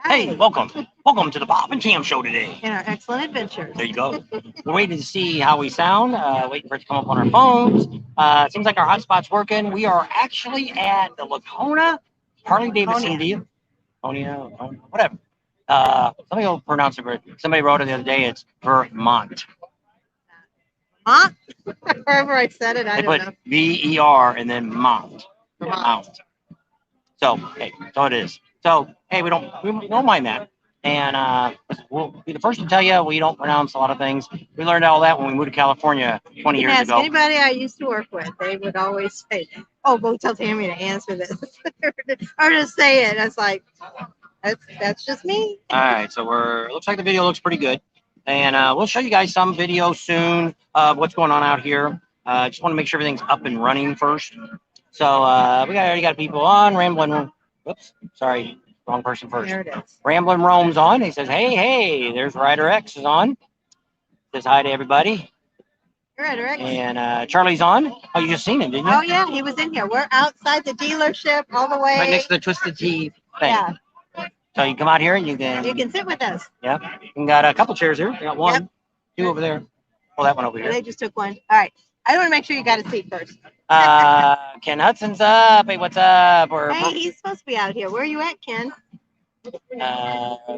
Hey, welcome. Welcome to the Bob and Cam show today. In our excellent adventures. There you go. We're waiting to see how we sound, waiting for it to come up on our phones. Seems like our hotspot's working. We are actually at the Laconia Harley Davidson deal. Laconia, whatever. Somebody will pronounce it right. Somebody wrote it the other day. It's Vermont. Huh? Wherever I said it, I They don't put know. V-E-R and then Mount. Vermont. So, hey, so it is. So, hey, we don't mind that. And we'll be the first to tell you we don't pronounce a lot of things. We learned all that when we moved to California 20 years Ask ago. anybody I used to work with, they would always say, "Oh, go tell Tammy to answer this," or just say it. That's like, that's just me. All right, so looks like the video looks pretty good, and we'll show you guys some video soon of what's going on out here. Just want to make sure everything's up and running first. So we already got people on rambling. Whoops, sorry, wrong person first. There it is. Ramblin' Rome's on. He says, hey, there's Ryder X is on. Says hi to everybody. Ryder X. And Charlie's on. Oh, you just seen him, didn't you? Oh yeah, he was in here. We're outside the dealership, all the way. Right next to the Twisted Tea thing. Yeah. So you come out here and you can sit with us. Yeah. We got a couple chairs here. We got one, Yep. two over there. Well, that one over here. They just took one. All right. I want to make sure you got a seat first. Ken Hudson's up. Hey, what's up? Hey, he's supposed to be out here. Where are you at, Ken?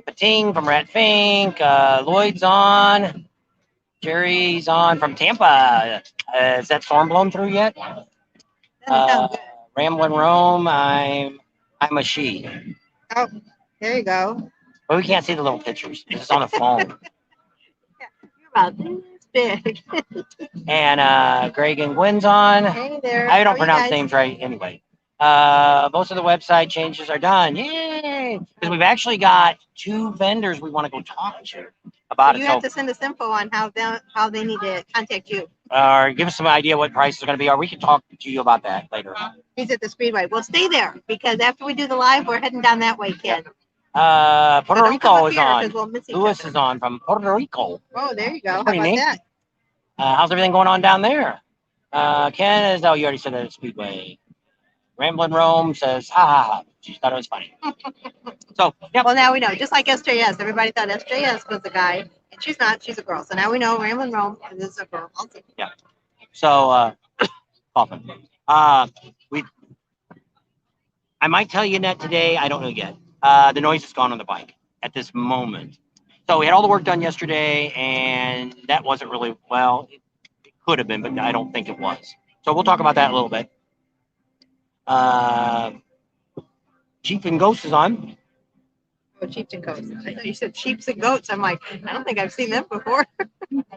Pating from Rat Fink. Lloyd's on. Jerry's on from Tampa. Is that storm blown through yet? Doesn't sound good. Ramblin' Rome. I'm a she. Oh, there you go. But we can't see the little pictures. It's just on the phone. You're about this big. And Greg and Gwen's on. Hey there. I don't How are you pronounce guys? names right anyway. Most of the website changes are done. Yay! Because we've actually got 2 vendors we want to go talk to about You it. have to send us info on how they need to contact you. Or give us some idea what prices are going to be, or we can talk to you about that later. He's at the Speedway. Well, stay there because after we do the live, we're heading down that way, Ken. Puerto Rico is on. We'll miss each Lewis other. is on from Puerto Rico. Oh, there you go. How Pretty about neat. that? How's everything going on down there? Ken is, oh, you already said that at Speedway. Ramblin' Rome says, ha ha ha. She thought it was funny. So, yeah. Well, now we know. Just like SJS. Everybody thought SJS was a guy, and she's not. She's a girl. So now we know Ramblin' Rome is a girl also. Yeah. So, coughing. I might tell you that today. I don't know yet. The noise is gone on the bike at this moment. So we had all the work done yesterday, and that wasn't really, well, it could have been, but I don't think it was. So we'll talk about that a little bit. Chief and Ghost is on. Oh, Chiefs and Goats. I thought you said Sheeps and Goats. I'm like, I don't think I've seen them before.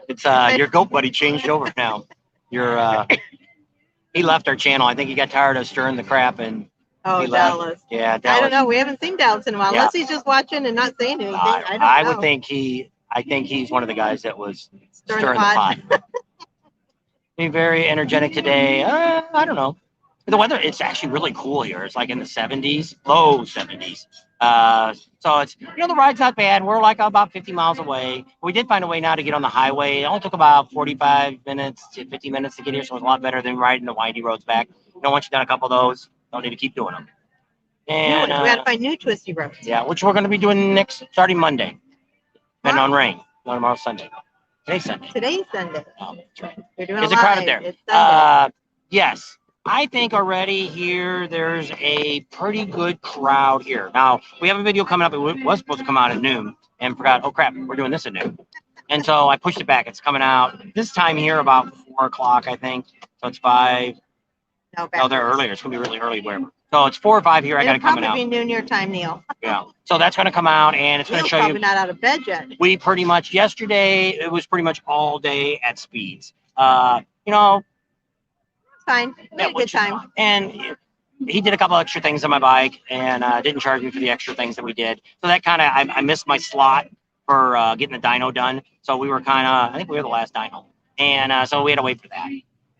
It's your goat buddy changed over now. He left our channel. I think he got tired of stirring the crap and Oh, he left. Dallas. Yeah, Dallas. I don't know. We haven't seen Dallas in a while, Yeah. unless he's just watching and not saying anything. I don't I know. would think I think he's one of the guys that was Stirring stirring the pot. Be very energetic today. I don't know. The weather, it's actually really cool here. It's like in the 70s, low 70s. So it's, the ride's not bad. We're like about 50 miles away. We did find a way now to get on the highway. It only took about 45 minutes to 50 minutes to get here, so it's a lot better than riding the windy roads back. Once you've done a couple of those, don't need to keep doing them. And we got to find new twisty roads. yeah, which we're going to be doing starting Monday, depending on rain. Not tomorrow, Sunday. Today's Sunday. Today's Sunday. Oh, that's right. We're doing Is a it crowded live. there? It's Sunday. Yes. I think already here there's a pretty good crowd here. Now, we have a video coming up. It was supposed to come out at noon and forgot, oh crap, we're doing this at noon. And so I pushed it back. It's coming out this time here about 4 o'clock, I think. So it's 5. No, they're earlier. It's going to be really early, wherever. So it's 4 or 5 here. I got it coming out. It'll probably be noon your time, Neil. Yeah. So that's going to come out and it's going to show probably you. not out of bed yet. We pretty much, yesterday, it was pretty much all day at Speeds. Fine. We had a good time. And he did a couple extra things on my bike and didn't charge me for the extra things that we did. So that kind of, I missed my slot for getting the dyno done. So we were kind of, I think we were the last dyno. And so we had to wait for that.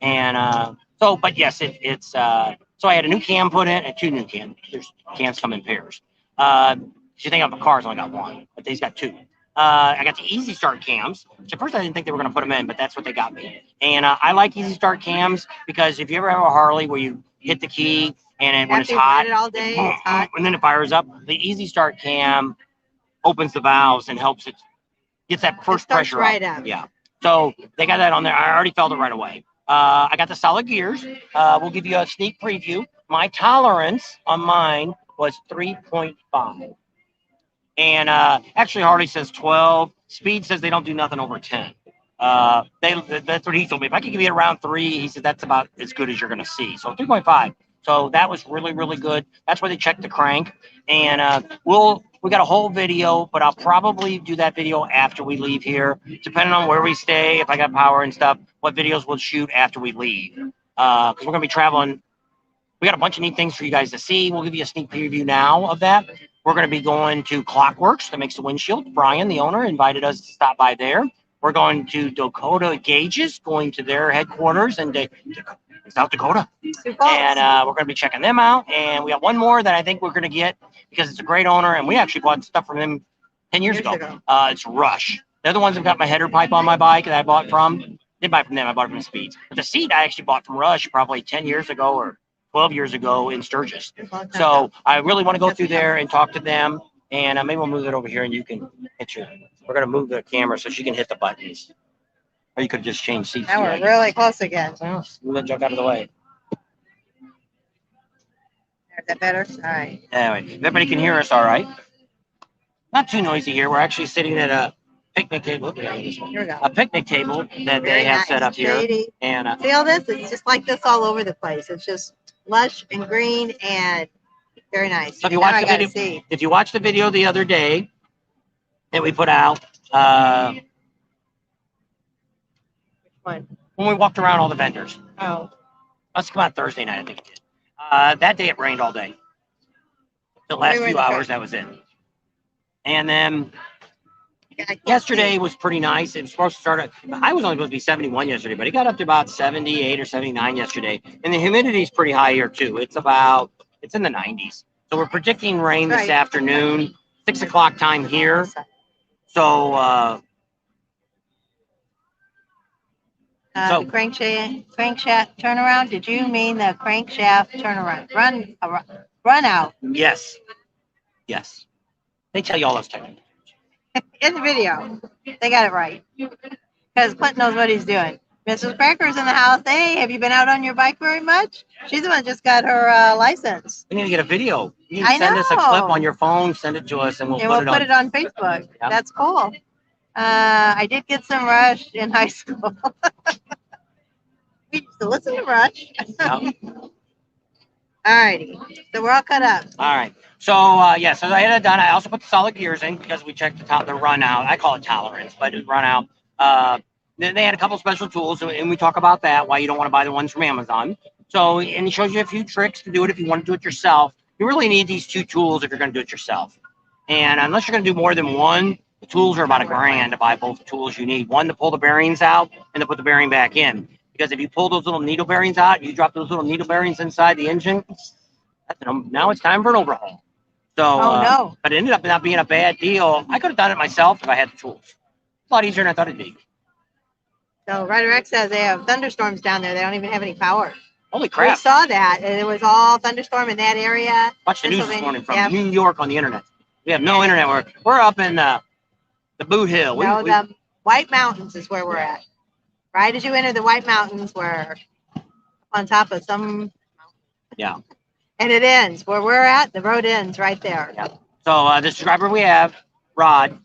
And but yes, it's, so I had a new cam put in and 2 new cams. There's cams come in pairs. You think of a car's only got 1, but they's got 2. I got the Easy Start cams, which at first I didn't think they were going to put them in, but that's what they got me. And I like Easy Start cams because if you ever have a Harley where you hit the key and when it's hot, it all day, it's hot. and then it fires up, the Easy Start cam opens the valves and helps it gets that first pressure right up. up. Yeah. So they got that on there. I already felt it right away. I got the solid gears. We'll give you a sneak preview. My tolerance on mine was 3.5. And actually, Harley says 12. Speed says they don't do nothing over 10. That's what he told me. If I could give you around 3, he said that's about as good as you're going to see. So 3.5. So that was really, really good. That's where they checked the crank. And we got a whole video, but I'll probably do that video after we leave here, depending on where we stay, if I got power and stuff, what videos we'll shoot after we leave. Because we're going to be traveling. We got a bunch of neat things for you guys to see. We'll give you a sneak preview now of that. We're going to be going to Clockworks that makes the windshield. Brian, the owner, invited us to stop by there. We're going to Dakota Gauges, going to their headquarters in South Dakota. And we're going to be checking them out. And we got one more that I think we're going to get because it's a great owner. And we actually bought stuff from them 10 years ago. It's Rush. They're the ones that got my header pipe on my bike that I bought from. Didn't buy from them. I bought it from Speeds. But the seat I actually bought from Rush probably 10 years ago or 12 years ago in Sturgis. So I really want to go through there and talk to them. And maybe we'll move it over here and you can hit your. We're going to move the camera so she can hit the buttons. Or you could just change seats. Now we're really close again. Well, move that junk out of the way. Is that better? All right. Anyway, everybody can hear us all right. Not too noisy here. We're actually sitting at a picnic table. Here we go. A picnic table that they have set up here. And see all this? It's just like this all over the place. It's just lush and green and very nice. So if you watch the video the other day that we put out, when we walked around all the vendors. Oh. Let's come out Thursday night, I think it did. That day it rained all day. The last few hours that was it. And then yesterday was pretty nice. It was supposed to start at, I was only supposed to be 71 yesterday, but it got up to about 78 or 79 yesterday. And the humidity is pretty high here too. It's in the 90s. So we're predicting rain this afternoon, 6 o'clock time here. So, the crankshaft turnaround. Did you mean the crankshaft turnaround? Run out. Yes. They tell you all those techniques. In the video, they got it right. Because Clint knows what he's doing. Mrs. Cracker's in the house. Hey, have you been out on your bike very much? She's the one that just got her license. We need to get a video. You need to send us a clip on your phone, send it to us, and we'll put it on Facebook. Yeah. That's cool. I did get some Rush in high school. We used to listen to Rush. All righty. So we're all cut up. All right. So, so I had it done. I also put the solid gears in because we checked the run out. I call it tolerance, but it's run out. Then they had a couple special tools, and we talk about that, why you don't want to buy the ones from Amazon. So, and it shows you a few tricks to do it if you want to do it yourself. You really need these two tools if you're going to do it yourself. And unless you're going to do more than one, the tools are about $1,000 to buy both tools you need. One to pull the bearings out and to put the bearing back in. Because if you pull those little needle bearings out, you drop those little needle bearings inside the engine, now it's time for an overhaul. So, but it ended up not being a bad deal. I could have done it myself if I had the tools. It's a lot easier than I thought it'd be. So Ryder X says they have thunderstorms down there. They don't even have any power. Holy crap. We saw that. And it was all thunderstorm in that area. Watched the news this morning from New York on the internet. We have no internet. We're up in the Boot Hill. The White Mountains is where we're at. Right as you enter the White Mountains, we're on top of some. Yeah. And it ends where we're at. The road ends right there. Yeah. So this driver we have, Rod,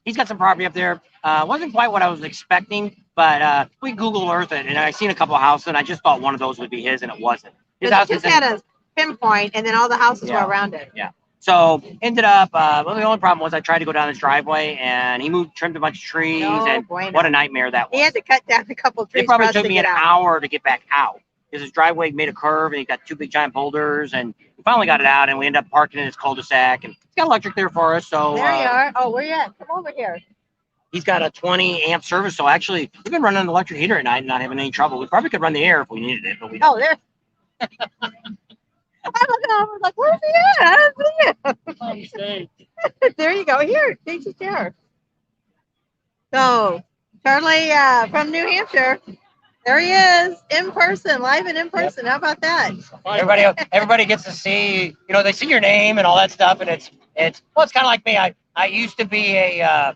he's got some property up there. Wasn't quite what I was expecting, but we Google Earth it, and I seen a couple of houses, and I just thought one of those would be his, and it wasn't. His house just had a pinpoint, and then all the houses were around it. Yeah. So ended up, well, the only problem was I tried to go down his driveway, and he trimmed a bunch of trees, what a nightmare that was. He had to cut down a couple of trees. It probably took me an hour to get back out, because his driveway made a curve, and he got two big giant boulders, and we finally got it out, and we ended up parking in his cul-de-sac, and he's got electric there for us. So there you are. Oh, where you at? Come over here. He's got a 20 amp service, so actually we've been running an electric heater at night and not having any trouble. We probably could run the air if we needed it, but we don't. Oh, there. I was like, where's he at? I don't see him. There you go. Here, take your chair. So, Charlie from New Hampshire, There he is, in person, live and in person. How about that? Everybody gets to see, you know, they see your name and all that stuff, and it's well, it's kind of like me. I used to be I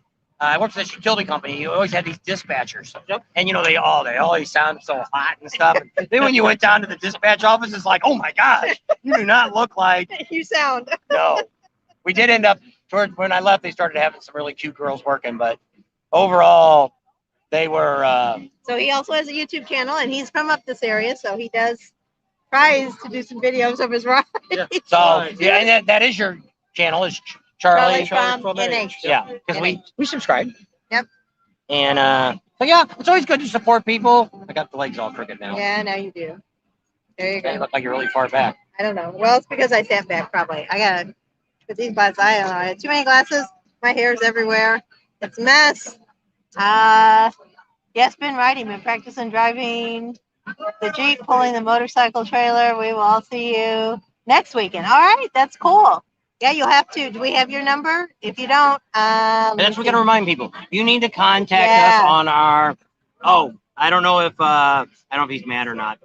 worked for this utility company. You always had these dispatchers, and you know they always sound so hot and stuff. And then when you went down to the dispatch office, it's like, oh my gosh, you do not look like You sound. no. We did end up towards when I left. They started having some really cute girls working, but overall, they were. So he also has a YouTube channel, and he's from up this area, so he tries to do some videos of his ride. So yeah, and that is your channel, is Charlie from NH. Yeah, because we subscribe. Yep. And so yeah, it's always good to support people. I got the legs all crooked now. Yeah, now you do. There you You go. look like you're really far back. I don't know. Well, it's because I sat back probably. I gotta put these glasses. I don't know. I had too many glasses. My hair's everywhere. It's a mess. Yes, been riding, been practicing driving the Jeep, pulling the motorcycle trailer. We will all see you next weekend. All right, that's cool. Yeah, you'll have to. Do we have your number? If you don't, And that's what we're gonna remind people. You need to contact Yeah. us on our. Oh, I don't know if I don't know if he's mad or not.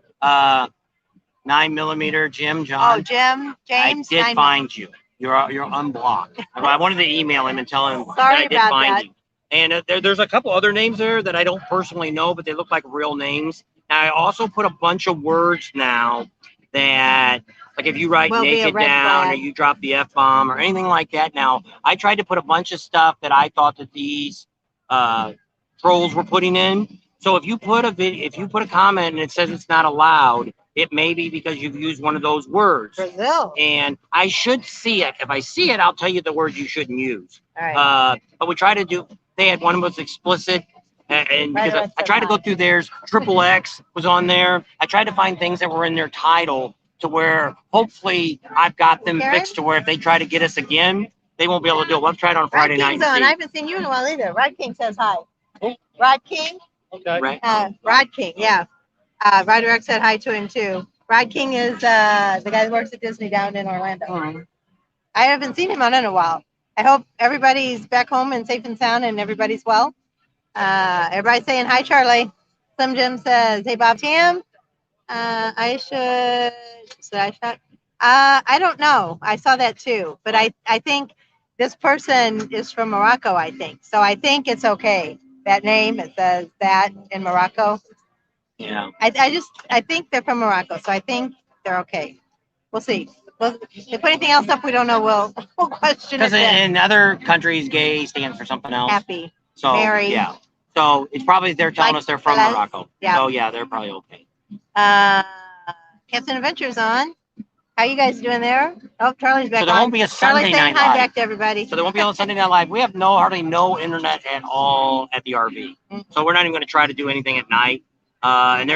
9mm Jim John. Oh, Jim, James. I did 9 find you. You're unblocked. I wanted to email him and tell him that Sorry I did about find that. you. And there's a couple other names there that I don't personally know, but they look like real names. Now, I also put a bunch of words now that, like, if you write Will be a naked red down or flag. you drop the F-bomb or anything like that. Now, I tried to put a bunch of stuff that I thought that these trolls were putting in. So if you put a comment and it says it's not allowed, it may be because you've used one of those words. Brazil. And I should see it. If I see it, I'll tell you the words you shouldn't use. All right. But we try to do. They had one was explicit, and Right, because I tried to go through theirs. Triple X was on there. I tried to find things that were in their title to where hopefully I've got them Karen? fixed to where if they try to get us again, they won't be able to do it. Let's try it on Friday Rod night. King's and on. see. I haven't seen you in a while either. Rod King says hi. Who? Rod King. Okay. Right. Rod King. Yeah. Ryder X said hi to him too. Rod King is the guy that works at Disney down in Orlando. I haven't seen him on in a while. I hope everybody's back home and safe and sound and everybody's well. Everybody's saying hi, Charlie. Slim Jim says, hey, Bob Tam. I don't know. I saw that too. But I think this person is from Morocco, I think. So I think it's okay. That name, it says that in Morocco. Yeah. I think they're from Morocco. So I think they're okay. We'll see. Well, if they put anything else up, we don't know. We'll question it Because then. in other countries, gay stands for something else. Happy. So Mary. yeah. So it's probably they're telling Like us they're from Celeste. Morocco. Yeah. So yeah, they're probably okay. Captain Adventure's on. How you guys doing there? Oh, Charlie's back So there on. won't be a Charlie's Sunday saying night hi live. back to everybody. So there won't be on Sunday Night Live. We have hardly no internet at all at the RV. So we're not even going to try to do anything at night. And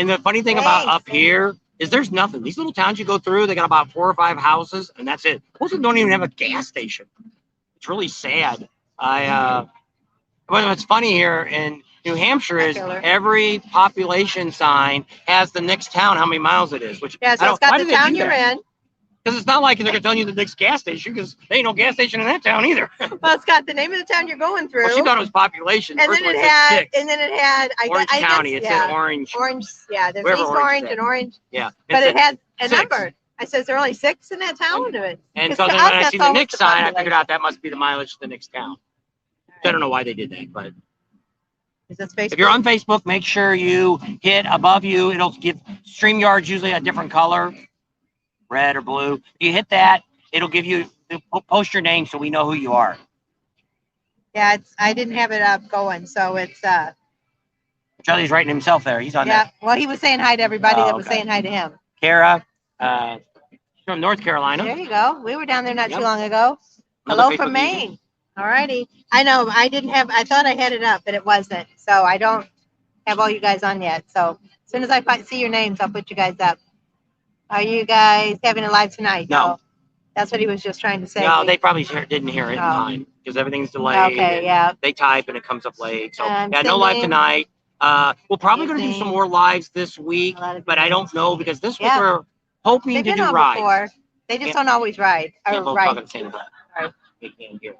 the funny thing about up here is there's nothing. These little towns you go through, they got about 4 or 5 houses, and that's it. Most of them don't even have a gas station. It's really sad. But what's funny here in New Hampshire is every population sign has the next town, how many miles it is. Which Yeah, so it's got the town you're in. Because it's not like they're going to tell you the next gas station, because there ain't no gas station in that town either. Well, it's got the name of the town you're going through. Well, she thought it was population. and First then one it said had, 6. and then it had, Orange I County. guess, It yeah, said Orange. Orange, yeah. There's Wherever East Orange Orange is and at. Orange, Yeah. but it had a 6. number. I says there are only 6 in that town. And Because so to then us, when I that's see the always next the sign, I population. figured out that must be the mileage to the next town. I don't know why they did that, but Is this Facebook? if you're on Facebook, make sure you hit above you. It'll give StreamYard's usually a different color, red or blue. You hit that, it'll give you post your name so we know who you are. Yeah, I didn't have it up going, so it's Charlie's writing himself there. He's on yeah. there. Well, he was saying hi to everybody Oh, that was okay. saying hi to him. Kara, from North Carolina. There you go. We were down there not Yep. too long ago. Another Hello Facebook from user. Maine. All righty. I know I didn't have. I thought I had it up, but it wasn't. So I don't have all you guys on yet. So as soon as I see your names, I'll put you guys up. Are you guys having it live tonight? No. That's what he was just trying to say. No, they probably didn't hear it in Oh. time because everything's delayed. Okay. and Yeah. They type and it comes up late. So I'm yeah, no live sending- tonight. We're probably going to do some Amazing. more lives this week, A lot of but I don't videos. know because this week Yeah. we're hoping They've to been do on rides. before. They just Yeah. don't always ride. Or Can't both ride. talk at the same time. They can't hear.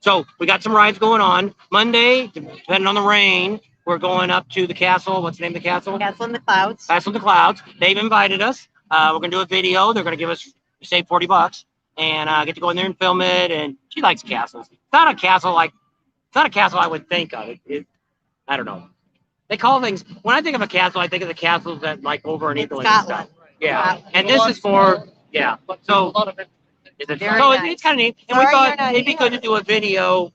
So we got some rides going on Monday, depending on the rain. We're going up to the castle. What's the name of the castle? Castle in the Clouds. Castle in the Clouds. They've invited us. We're going to do a video. They're going to give us, say, $40 and get to go in there and film it. And she likes castles. It's not a castle I would think of. I don't know. They call things, when I think of a castle, I think of the castles that like over in Italy and stuff. Yeah. And this is for, yeah. So, it's kind of neat. And we thought it'd be good to do a video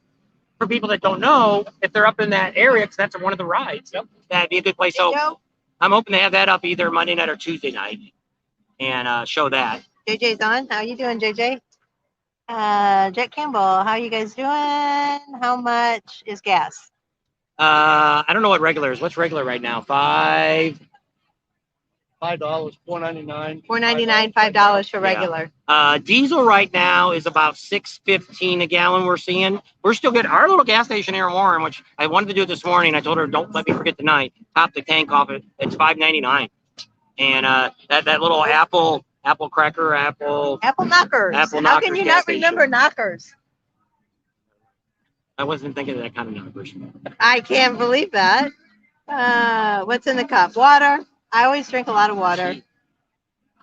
for people that don't know if they're up in that area, because that's one of the rides. Yep. That'd be a good place. So I'm hoping to have that up either Monday night or Tuesday night and show that. JJ's on. How you doing, JJ? Jack Campbell, how you guys doing? How much is gas? I don't know what regular is. What's regular right now? $5, $4.99. $4.99, $5 for regular. Diesel right now is about $6.15 a gallon. We're seeing. We're still getting our little gas station here in Warren, which I wanted to do this morning. I told her, don't let me forget tonight. Top the tank off it. It's $5.99, and that little apple cracker, apple knockers. How can you not remember knockers? I wasn't thinking of that kind of numbers. I can't believe that. What's in the cup? Water. I always drink a lot of water.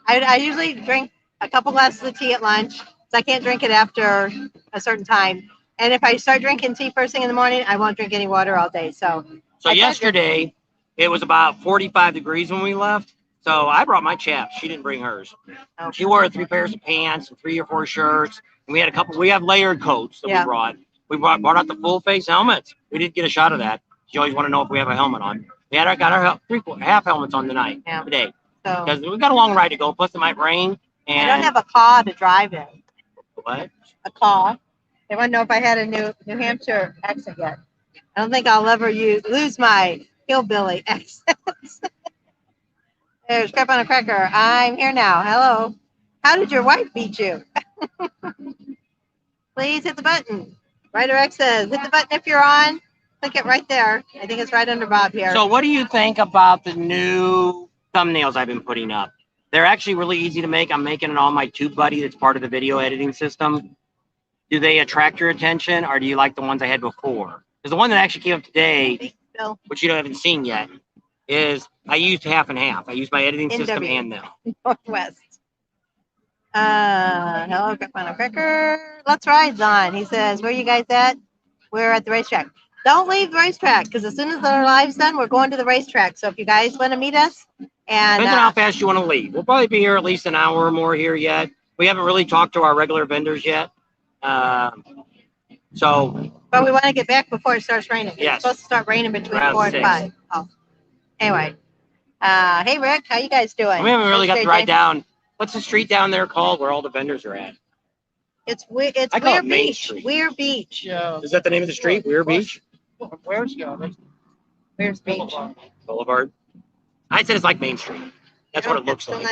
I usually drink a couple glasses of tea at lunch, so I can't drink it after a certain time. And if I start drinking tea first thing in the morning, I won't drink any water all day. So yesterday, it was about 45 degrees when we left. So I brought my chaps. She didn't bring hers. Okay. She wore 3 pairs of pants and 3 or 4 shirts. And we had we have layered coats that we brought. We brought out the full face helmets. We didn't get a shot of that. She always want to know if we have a helmet on. We got our half helmets on today. Because we've got a long ride to go. Plus it might rain. And I don't have a car to drive in. What? A car. They want to know if I had a New Hampshire accent yet. I don't think I'll ever lose my hillbilly accent. There's crap on a cracker. I'm here now. Hello. How did your wife beat you? Please hit the button. Ryder X says, hit the button if you're on. Click it right there. I think it's right under Bob here. So what do you think about the new thumbnails I've been putting up? They're actually really easy to make. I'm making it on my TubeBuddy that's part of the video editing system. Do they attract your attention, or do you like the ones I had before? Because the one that actually came up today, which you haven't seen yet, is I used half and half. I used my editing system and them. Northwest. Hello, Grandpa Cracker. Let's Ride's on. He says, where you guys at? We're at the racetrack. Don't leave the racetrack, because as soon as our live's done, we're going to the racetrack. So if you guys want to meet us, and depends on how fast you want to leave. We'll probably be here at least an hour or more here yet. We haven't really talked to our regular vendors yet. But we want to get back before it starts raining. Yes. It's supposed to start raining between 4 and 5. Oh. Anyway. Hey, Rick, how you guys doing? We haven't really got to ride down. What's the street down there called where all the vendors are at? It's Weir Beach. Weir Beach. Yeah. Is that the name of the street? Weir Beach? Where's Weir's Beach. Boulevard. I said it's like Main Street. That's what it looks like.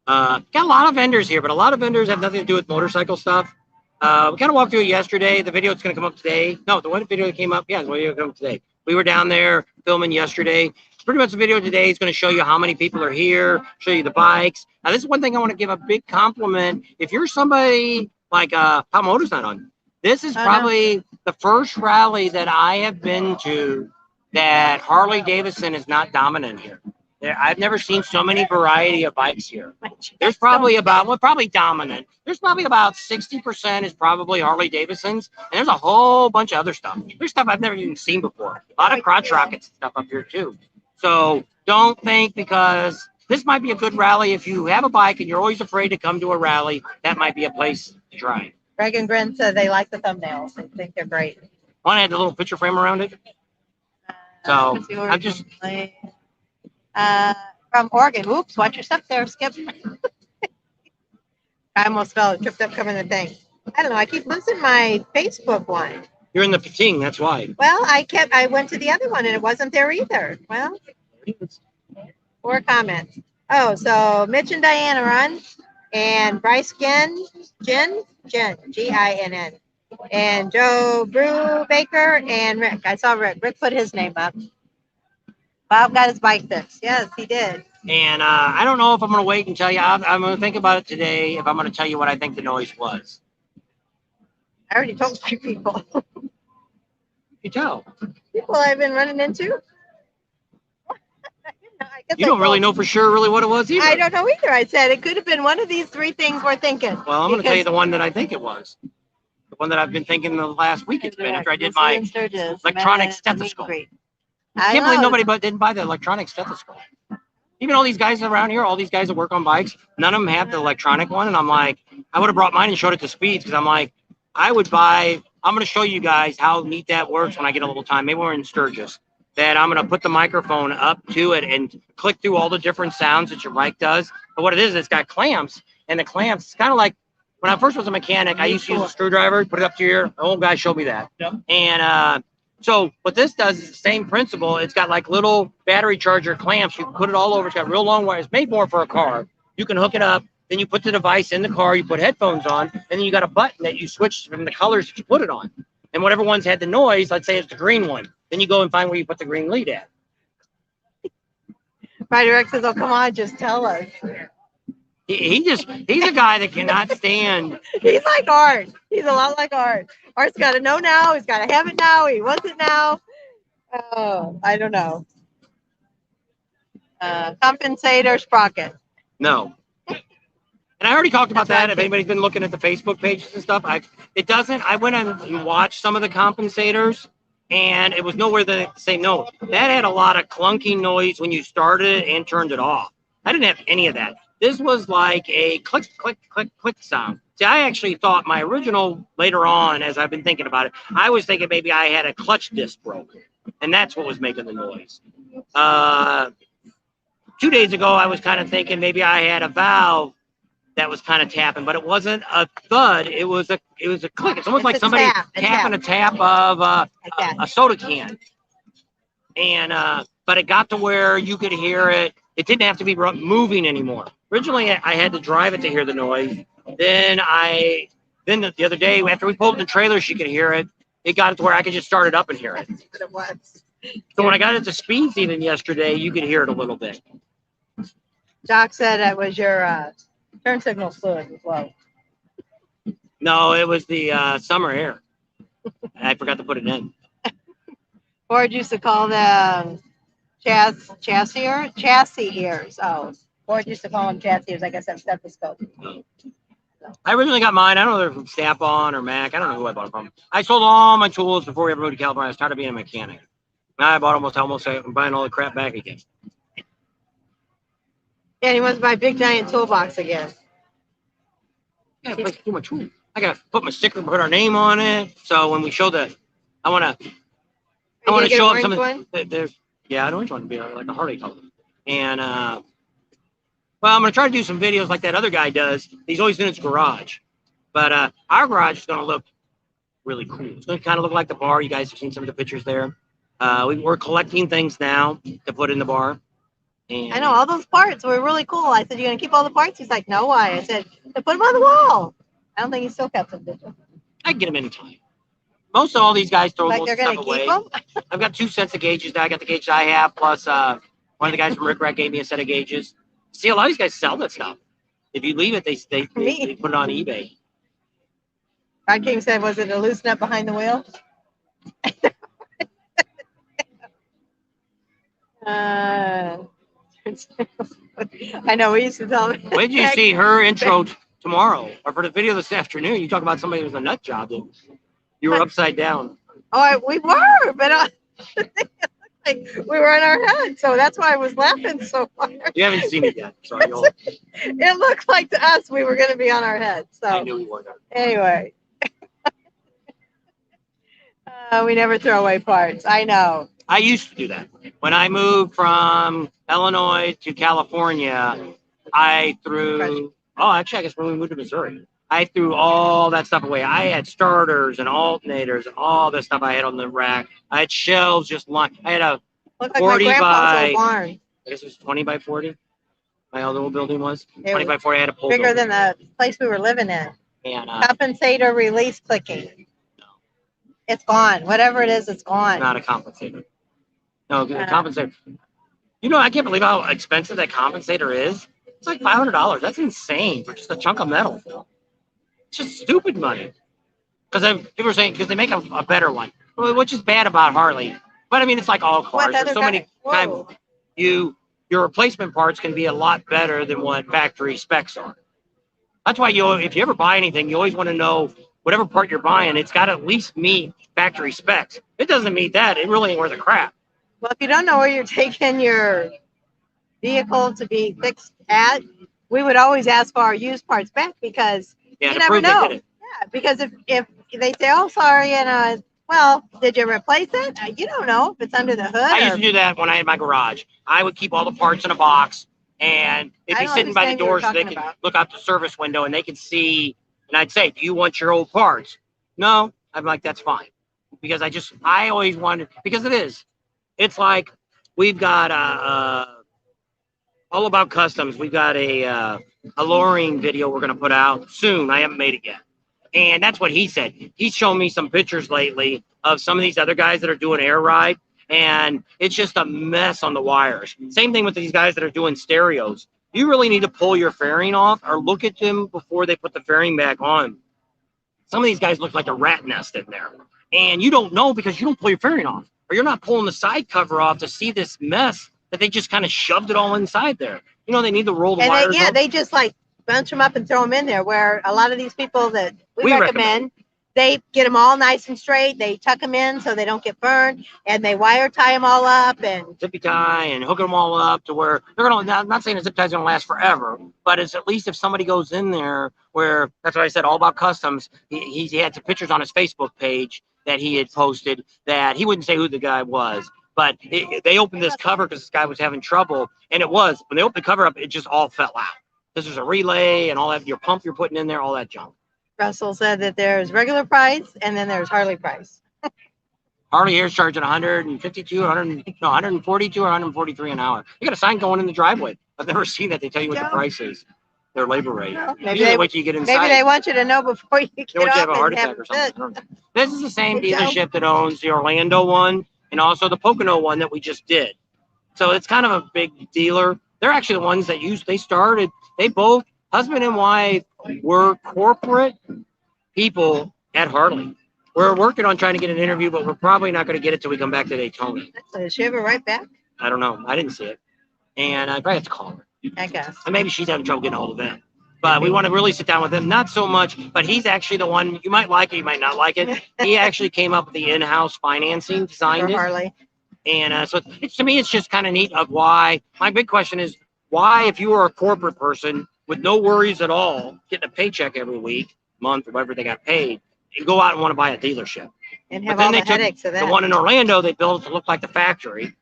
Not Got a lot of vendors here, but a lot of vendors have nothing to do with motorcycle stuff. We kind of walked through it yesterday. The video is going to come up today. No, the one video that came up, the video will come up today. We were down there filming yesterday. Pretty much the video today is going to show you how many people are here, show you the bikes. Now, this is one thing I want to give a big compliment. If you're somebody like Pal Motor's not on, this is probably the first rally that I have been to that Harley Davidson is not dominant here. I've never seen so many variety of bikes here. There's probably probably dominant. There's probably about 60% is probably Harley Davidsons, and there's a whole bunch of other stuff. There's stuff I've never even seen before. A lot of crotch rockets and stuff up here too. So don't think because this might be a good rally. If you have a bike and you're always afraid to come to a rally, that might be a place to try. Greg and Grin said they like the thumbnails. They think they're great. One had a little picture frame around it. So I'm just... from Oregon. Oops, watch your step there, Skip. I almost fell, tripped up coming to the thing. I don't know. I keep losing my Facebook one. You're in the Pating, that's why. Well, I went to the other one and it wasn't there either. Well, 4 comments. Oh, so Mitch and Diane are on, and Bryce Jen, Ginn, and Joe Brew Baker and Rick. I saw Rick. Rick put his name up. Bob got his bike fixed. Yes, he did. And I don't know if I'm going to wait and tell you. I'm going to think about it today if I'm going to tell you what I think the noise was. I already told 2 people. You tell. People I've been running into. I guess You I don't really told- know for sure really what it was either. I don't know either. I said it could have been one of these three things we're thinking. Well, I'm going to tell you Because- the one that I think it was. The one that I've been thinking the last week it's been after I did my electronic stethoscope. I can't believe nobody didn't buy the electronic stethoscope. Even all these guys around here, all these guys that work on bikes, none of them have the electronic one. And I'm like, I would have brought mine and showed it to Speeds because I'm like, I'm going to show you guys how neat that works when I get a little time. Maybe we're in Sturgis. That I'm going to put the microphone up to it and click through all the different sounds that your bike does. But what it is, it's got clamps. And the clamps, it's kind of like when I first was a mechanic, I used to use a screwdriver, put it up to your ear. The old guy showed me that. Yep. And so what this does is the same principle. It's got like little battery charger clamps. You put it all over. It's got real long wires. It's made more for a car. You can hook it up. Then you put the device in the car. You put headphones on. And then you got a button that you switch from the colors that you put it on. And whatever one's had the noise, let's say it's the green one. Then you go and find where you put the green lead at. Ryder X says, "Oh, come on, just tell us." He's a guy that cannot stand. He's like Art. He's a lot like Art. Art's got to know now. He's got to have it now. He wants it now. Oh, I don't know. Compensator sprocket. No. And I already talked about that. If anybody's been looking at the Facebook pages and stuff, I went and watched some of the compensators, and it was nowhere the same note. That had a lot of clunky noise when you started it and turned it off. I didn't have any of that. This was like a click, click, click, click sound. See, I actually thought my original, later on, as I've been thinking about it, I was thinking maybe I had a clutch disc broken, and that's what was making the noise. 2 days ago, I was kind of thinking maybe I had a valve that was kind of tapping, but it wasn't a thud. It was a click. It's almost like somebody tapping a tap of a soda can. And but it got to where you could hear it. It didn't have to be moving anymore. Originally, I had to drive it to hear the noise. Then the other day, after we pulled the trailer, she could hear it. It got it to where I could just start it up and hear it. So when I got it to Speeds even yesterday, you could hear it a little bit. Doc said it was your turn signal fluid was low. No, it was the summer air. I forgot to put it in. Ford used to call them chassis ears. Oh, Ford used to call them chassis ears. I guess that's stethoscope. I originally got mine. I don't know if they're from Snap-on or Mac. I don't know who I bought it from. I sold all my tools before we ever moved to California. I was tired of being a mechanic. Now I bought almost I'm buying all the crap back again. Yeah, he wants to buy a big giant toolbox again. I gotta put my tool. I gotta put my sticker, put our name on it. So when we show I want to show up some of the. Yeah, an orange one would be like a Harley color. And well, I'm gonna try to do some videos like that other guy does. He's always in his garage, but our garage is gonna look really cool. It's gonna kind of look like the bar. You guys have seen some of the pictures there. We're collecting things now to put in the bar. And I know all those parts were really cool. I said, "You're gonna keep all the parts?" He's like, "No, why?" I said, "To put them on the wall." I don't think he still kept them, did you? I can get them anytime. Most of all these guys throw Like most they're stuff gonna away. keep them? I've got 2 sets of gauges now. I got the gauges I have, plus one of the guys from Rick Rack gave me a set of gauges. See, a lot of these guys sell that stuff. If you leave it, they put it on eBay. Rod King said, "Was it a loose nut behind the wheel?" I know, we used to tell them. When did you see her intro tomorrow, or for the video this afternoon? You talk about somebody who was a nut job. You were upside down. Oh, we were, but like we were in our head, so that's why I was laughing so hard. You haven't seen it yet, so it looked like to us we were going to be on our head. So I knew we were. Anyway, we never throw away parts. I know. I used to do that. When I moved from Illinois to California, I threw. Oh, actually, I guess when we moved to Missouri, I threw all that stuff away. I had starters and alternators and all this stuff I had on the rack. I had shelves just lined. I had a 40 by, I guess it was 20 by 40. My old building was 20 by 40. I had a pull bigger than the place we were living in. And compensator release clicking. No. It's gone. Whatever it is, it's gone. Not a compensator. No, the compensator. You know, I can't believe how expensive that compensator is. It's like $500. That's insane for just a chunk of metal. It's just stupid money. Because people are saying, because they make a better one. which is bad about Harley. But I mean, it's like all cars. What There's so many times Whoa. your replacement parts can be a lot better than what factory specs are. That's why if you ever buy anything, you always want to know whatever part you're buying, it's got to at least meet factory specs. If it doesn't meet that, it really ain't worth a crap. Well, if you don't know where you're taking your vehicle to be fixed at, we would always ask for our used parts back because Yeah, you to never prove they know. did it. Yeah, because if they say, "Oh, sorry," and well, did you replace it? You don't know if it's under the hood. I used to do that when I had my garage. I would keep all the parts in a box, and it'd I be don't sitting by the understand what you're door so they talking could about. look out the service window and they could see. And I'd say, "Do you want your old parts?" No. I'm like, "That's fine," because I always wanted, because it is. It's like we've got all about customs. We've got a lowering video we're gonna put out soon. I haven't made it yet. And that's what he said. He's shown me some pictures lately of some of these other guys that are doing air ride, and it's just a mess on the wires. Same thing with these guys that are doing stereos. You really need to pull your fairing off or look at them before they put the fairing back on. Some of these guys look like a rat nest in there, and you don't know because you don't pull your fairing off, or you're not pulling the side cover off to see this mess that they just kind of shoved it all inside there. You know, they need to roll the And wires up. they just like bunch them up and throw them in there. Where a lot of these people that we recommend, they get them all nice and straight. They tuck them in so they don't get burned, and they wire tie them all up and zippy tie and hook them all up to where they're gonna. I'm not saying a zip tie is gonna last forever, but it's at least if somebody goes in there where, that's what I said all about customs. He had some pictures on his Facebook page that he had posted that he wouldn't say who the guy was, but they opened this cover because this guy was having trouble, and it was when they opened the cover up, it just all fell out. This is a relay and all that, your pump you're putting in there, all that junk. Russell said that there's regular price and then there's Harley price. Harley here is charging 142, 142 or 143 an hour. You got a sign going in the driveway. I've never seen that. They tell you what the price is, their labor rate. Well, Wait till you get inside. Maybe they want you to know before you get They want you to have a off heart and attack or have something. This is the same dealership that owns the Orlando one and also the Pocono one that we just did. So it's kind of a big dealer. They're actually the ones that they both, husband and wife, were corporate people at Harley. We're working on trying to get an interview, but we're probably not going to get it till we come back to Daytona. Does she ever write back? I don't know. I didn't see it. And I probably have to call her. I guess. And maybe she's having trouble getting a hold of it. But we want to really sit down with him. Not so much, but he's actually the one, you might like it, you might not like it. He actually came up with the in-house financing, designed it. Harley. And so to me, it's just kind of neat of why. My big question is, why, if you are a corporate person with no worries at all, getting a paycheck every week, month, or whatever they got paid, and go out and want to buy a dealership. And have all the headaches of that. The one in Orlando, they built it to look like the factory.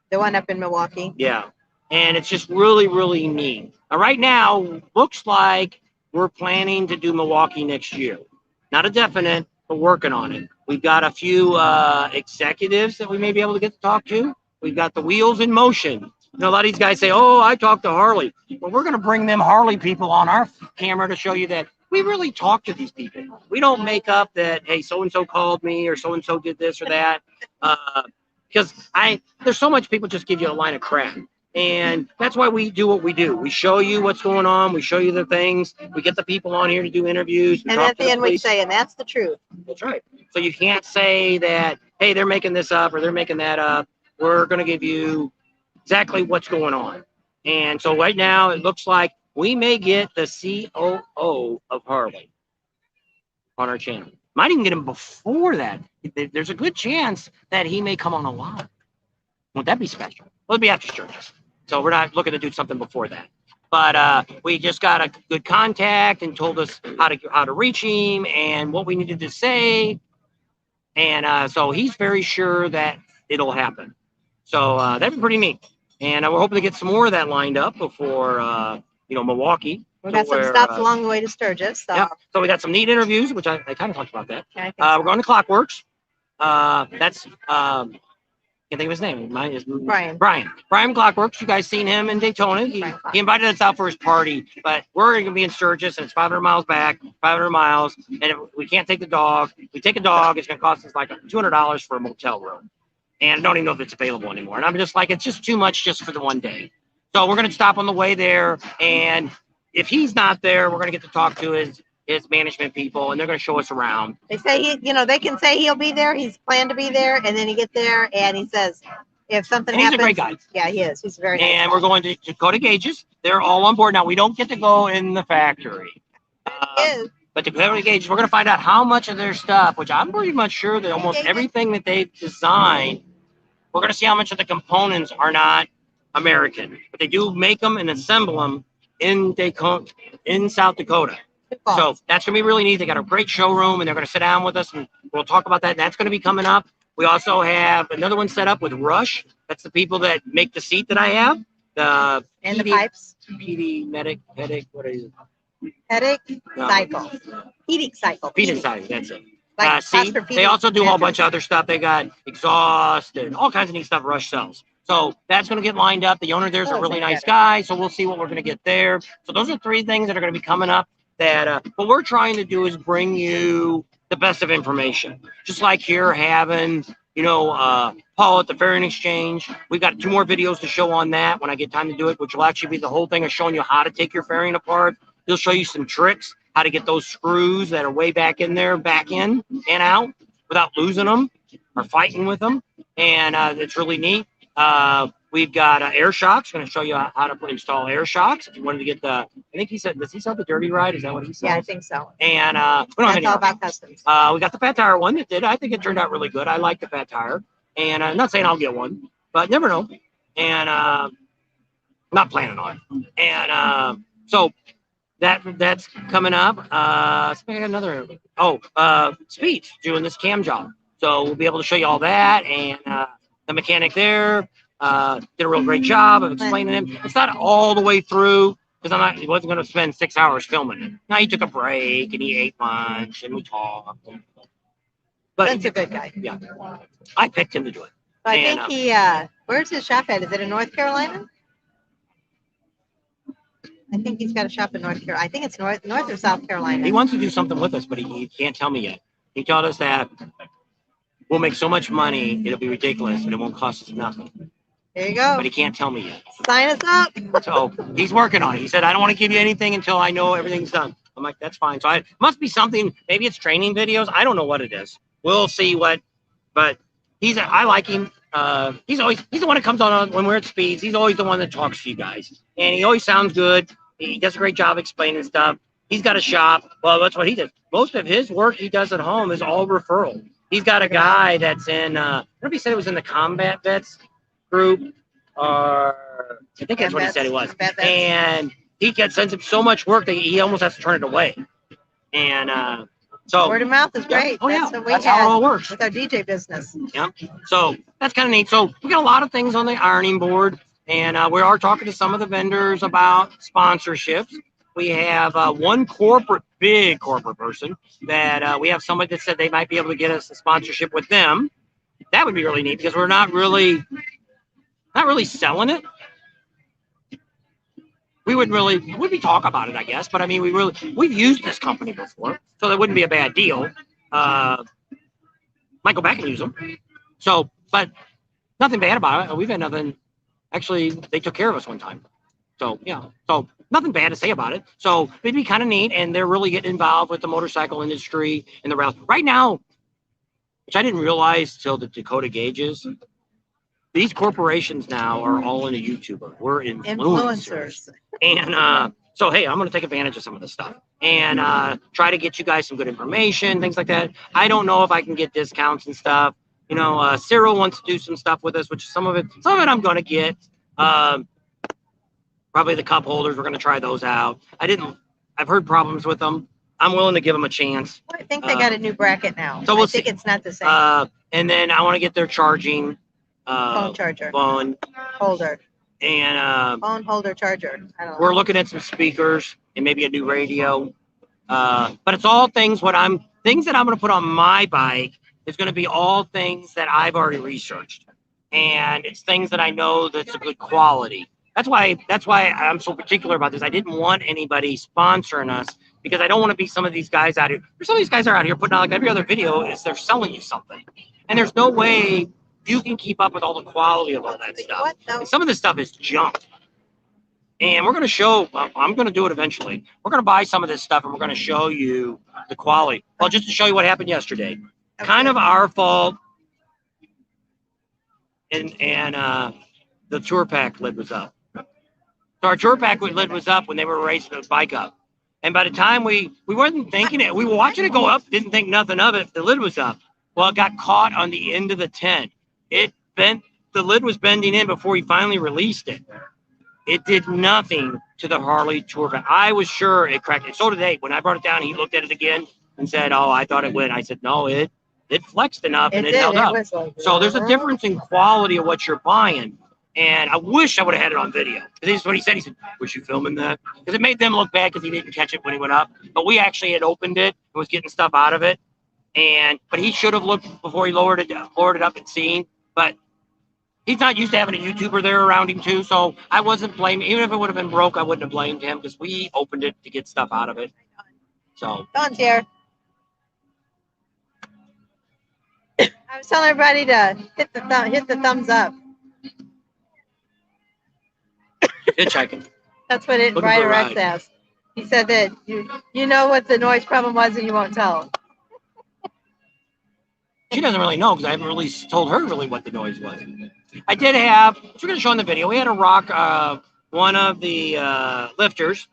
The one up in Milwaukee. Yeah. And it's just really, really neat. Now, right now, looks like we're planning to do Milwaukee next year. Not a definite, but working on it. We've got a few executives that we may be able to get to talk to. We've got the wheels in motion. You know, a lot of these guys say, "Oh, I talked to Harley." Well, we're going to bring them Harley people on our camera to show you that we really talk to these people. We don't make up that, hey, so-and-so called me or so-and-so did this or that. Because there's so much people just give you a line of crap. And that's why we do what we do. We show you what's going on. We show you the things. We get the people on here to do interviews. And at the end we say, and that's the truth. That's right. So you can't say that, hey, they're making this up or they're making that up. We're going to give you exactly what's going on. And so right now it looks like we may get the COO of Harley on our channel. Might even get him before that. There's a good chance that he may come on a live. Won't that be special? Well, it'll be after churches. So we're not looking to do something before that. But we just got a good contact and told us how to reach him and what we needed to say. And so he's very sure that it'll happen. So that'd be pretty neat. And we're hoping to get some more of that lined up before, Milwaukee. We got some stops along the way to Sturgis. So. Yeah. So we got some neat interviews, which I kind of talked about that. Yeah, we're going to Clockworks. That's can't think of his name. Mine is Brian. Brian Clockworks. You guys seen him in Daytona? He invited us out for his party, but we're going to be in Sturgis, and it's 500 miles back, 500 miles, and if we can't take the dog. If we take a dog, it's going to cost us like $200 for a motel room, and I don't even know if it's available anymore. And I'm just like, it's just too much just for the one day. So we're going to stop on the way there, and if he's not there, we're going to get to talk to his management people, and they're going to show us around. They say they can say he'll be there. He's planned to be there, and then he gets there and he says, if something And he's happens, a great guy. Yeah, he is. He's very nice. And we're going to Dakota Gauges. They're all on board now. We don't get to go in the factory. He is. But the Dakota Gauges, we're going to find out how much of their stuff, which I'm pretty much sure that almost everything that they've designed, we're going to see how much of the components are not American. But they do make them and assemble them in South Dakota. So that's going to be really neat. They got a great showroom, and they're going to sit down with us, and we'll talk about that. And that's going to be coming up. We also have another one set up with Rush. That's the people that make the seat that I have. The pipes. PD medic, headache, what is it? Headache cycle. Heating cycle. Heating cycle, that's it. Like see, they also do a whole bunch of other stuff. They got exhaust and all kinds of neat stuff Rush sells. So that's going to get lined up. The owner there's a really nice guy. So we'll see what we're going to get there. So those are 3 things that are going to be coming up that what we're trying to do is bring you the best of information. Just like here having, Paul at the Fairing Exchange. We've got 2 more videos to show on that when I get time to do it, which will actually be the whole thing of showing you how to take your fairing apart. He'll show you some tricks, how to get those screws that are way back in there, back in and out without losing them or fighting with them. And it's really neat. We've got air shocks. Going to show you how to install air shocks. If you wanted to get I think he said, does he sell the Dirty Ride? Is that what he said? Yeah, I think so. And we don't have That's all about customs. we got the fat tire one that did. I think it turned out really good. I like the fat tire. And I'm not saying I'll get one, but never know. And not planning on it. And so that's coming up. Another Speed's doing this cam job. So we'll be able to show you all that. And the mechanic there did a real great job of explaining him. It's not all the way through because he wasn't going to spend 6 hours filming it. Now he took a break and he ate lunch and we talked. But That's a good guy. Yeah, I picked him to do it. I think he. Where's his shop at? Is it in North Carolina? I think he's got a shop in North Carolina. I think it's North or South Carolina. He wants to do something with us, but he can't tell me yet. He told us that we'll make so much money, it'll be ridiculous, and it won't cost us nothing. There you go. But he can't tell me yet. Sign us up. So he's working on it. He said, I don't want to give you anything until I know everything's done. I'm like, that's fine. So it must be something. Maybe it's training videos. I don't know what it is. We'll see but I like him. He's the one that comes on when we're at Speeds. He's always the one that talks to you guys. And he always sounds good. He does a great job explaining stuff. He's got a shop. Well, that's what he does. Most of his work he does at home is all referral. He's got a guy that's in, I don't know if he said it was in the combat vets group, or I think that's what he said it was. And he sends him so much work that he almost has to turn it away. And so word of mouth is great. That's how it all works with our DJ business. Yeah. So that's kind of neat. So we got a lot of things on the ironing board, and we are talking to some of the vendors about sponsorships. We have one big corporate person that we have somebody that said they might be able to get us a sponsorship with them. That would be really neat because we're not really selling it. We'd be talk about it, I guess. But I mean, we've used this company before, so that wouldn't be a bad deal. Might go back and use them. So, but nothing bad about it. We've had nothing. Actually, they took care of us one time. So yeah. So nothing bad to say about it. So it'd be kind of neat, and they're really getting involved with the motorcycle industry and the route right now, which I didn't realize till the Dakota Gauges. These corporations now are all into YouTuber. We're influencers. And so, hey, I'm going to take advantage of some of this stuff and try to get you guys some good information, things like that. I don't know if I can get discounts and stuff. You know, Cyril wants to do some stuff with us, which some of it I'm going to get. Probably the cup holders, we're going to try those out. I've heard problems with them. I'm willing to give them a chance. I think they got a new bracket now. So we'll see. It's not the same. And then I want to get their charging. Phone charger. Phone holder. And phone holder charger. I don't know. We're looking at some speakers and maybe a new radio. But it's all things that I'm going to put on my bike is going to be all things that I've already researched. And it's things that I know that's a good quality. That's why I'm so particular about this. I didn't want anybody sponsoring us because I don't want to be some of these guys out here. Some of these guys are out here putting out like every other video is they're selling you something. And there's no way you can keep up with all the quality of all that stuff. And some of this stuff is junk. And we're going to show, I'm going to do it eventually. We're going to buy some of this stuff and we're going to show you the quality. Well, just to show you what happened yesterday. Okay. Kind of our fault. And the tour pack lid was up. So our tour pack lid was up when they were raising the bike up. And by the time we weren't thinking it, we were watching it go up, didn't think nothing of it. The lid was up. Well, it got caught on the end of the tent. It bent, the lid was bending in before he finally released it. It did nothing to the Harley tour pack. I was sure it cracked. And so did they. When I brought it down, he looked at it again and said, "Oh, I thought it would." I said, "No, it flexed enough and it held up." So there's a difference in quality of what you're buying. And I wish I would have had it on video. This is what he said. He said, "Was you filming that?" Because it made them look bad because he didn't catch it when he went up. But we actually had opened it and was getting stuff out of it. But he should have looked before he lowered it up and seen. But he's not used to having a YouTuber there around him too. So I wasn't blaming. Even if it would have been broke, I wouldn't have blamed him because we opened it to get stuff out of it. So Don's here. I was telling everybody to hit the thumbs up. hitchhiking. That's what it Looking for a Ryder X ride. asked. He said that you know what the noise problem was and you won't tell him. She doesn't really know because I haven't really told her really what the noise was. I did have, which we're going to show in the video, we had a rock, one of the lifters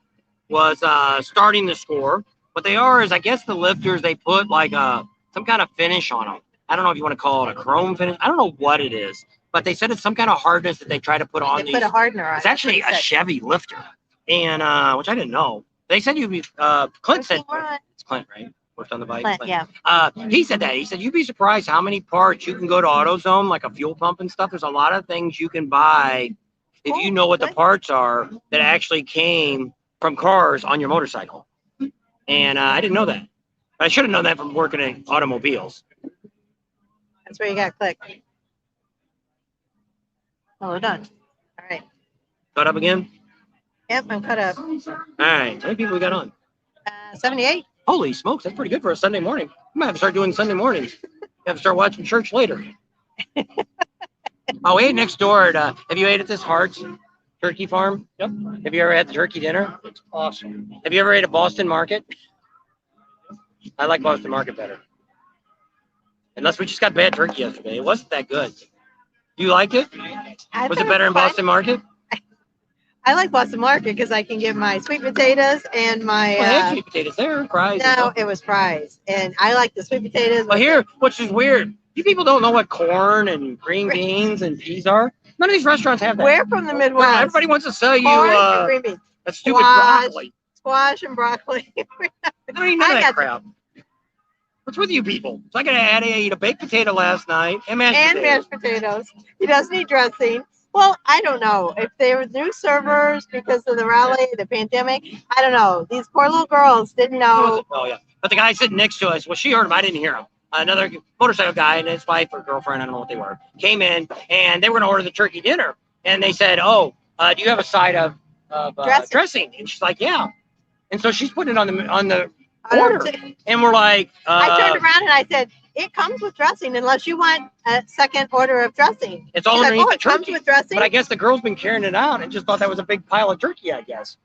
was starting the score. What they are is, I guess the lifters, they put like some kind of finish on them. I don't know if you want to call it a chrome finish. I don't know what it is, but they said it's some kind of hardness that they try to put on They these. put a hardener on. It's actually a Chevy lifter, and which I didn't know. They said you'd be, Clint said, it's Clint, right? Worked on the bike. Clint, yeah. He said that. He said, you'd be surprised how many parts you can go to AutoZone, like a fuel pump and stuff. There's a lot of things you can buy if you know what the parts are that actually came from cars on your motorcycle. And I didn't know that. But I should have known that from working in automobiles. That's where you got click. Oh, we're done. All right. Caught up again? Yep, I'm caught up. All right. How many people we got on? 78. Holy smokes, that's pretty good for a Sunday morning. I might have to start doing Sunday mornings. Have to start watching church later. Oh, we ate next door at, have you ate at this Hart's turkey farm? Yep. Have you ever had the turkey dinner? It's awesome. Have you ever ate at Boston Market? I like Boston Market better. Unless we just got bad turkey yesterday. It wasn't that good. You liked it? Was it better in Boston Market? I like Boston Market because I can get my sweet potatoes and my. Well, they had sweet potatoes there, fries. No, it was fries, and I like the sweet potatoes. Well, here, which is weird, you people don't know what corn and green beans and peas are. None of these restaurants have that. We're from the Midwest. Well, everybody wants to sell you Corn and green beans, a stupid Squash. broccoli. squash, and broccoli. I don't even know I that got crap. What's with you people? So I ate a baked potato last night and mashed and potatoes. mashed potatoes. He doesn't need dressing. Well, I don't know if they were new servers because of the rally, the pandemic. I don't know. These poor little girls didn't know. Oh, yeah. But the guy sitting next to us, well, she heard him. I didn't hear him. Another motorcycle guy and his wife or girlfriend, I don't know what they were, came in and they were going to order the turkey dinner. And they said, "Oh, do you have a side of dressing?" And she's like, "Yeah." And so she's putting it on the order. And we're like, I turned around and I said, "It comes with dressing unless you want a second order of dressing." It's all She's like, underneath "Oh, the it comes turkey. with dressing." But I guess the girl's been carrying it out and just thought that was a big pile of turkey, I guess.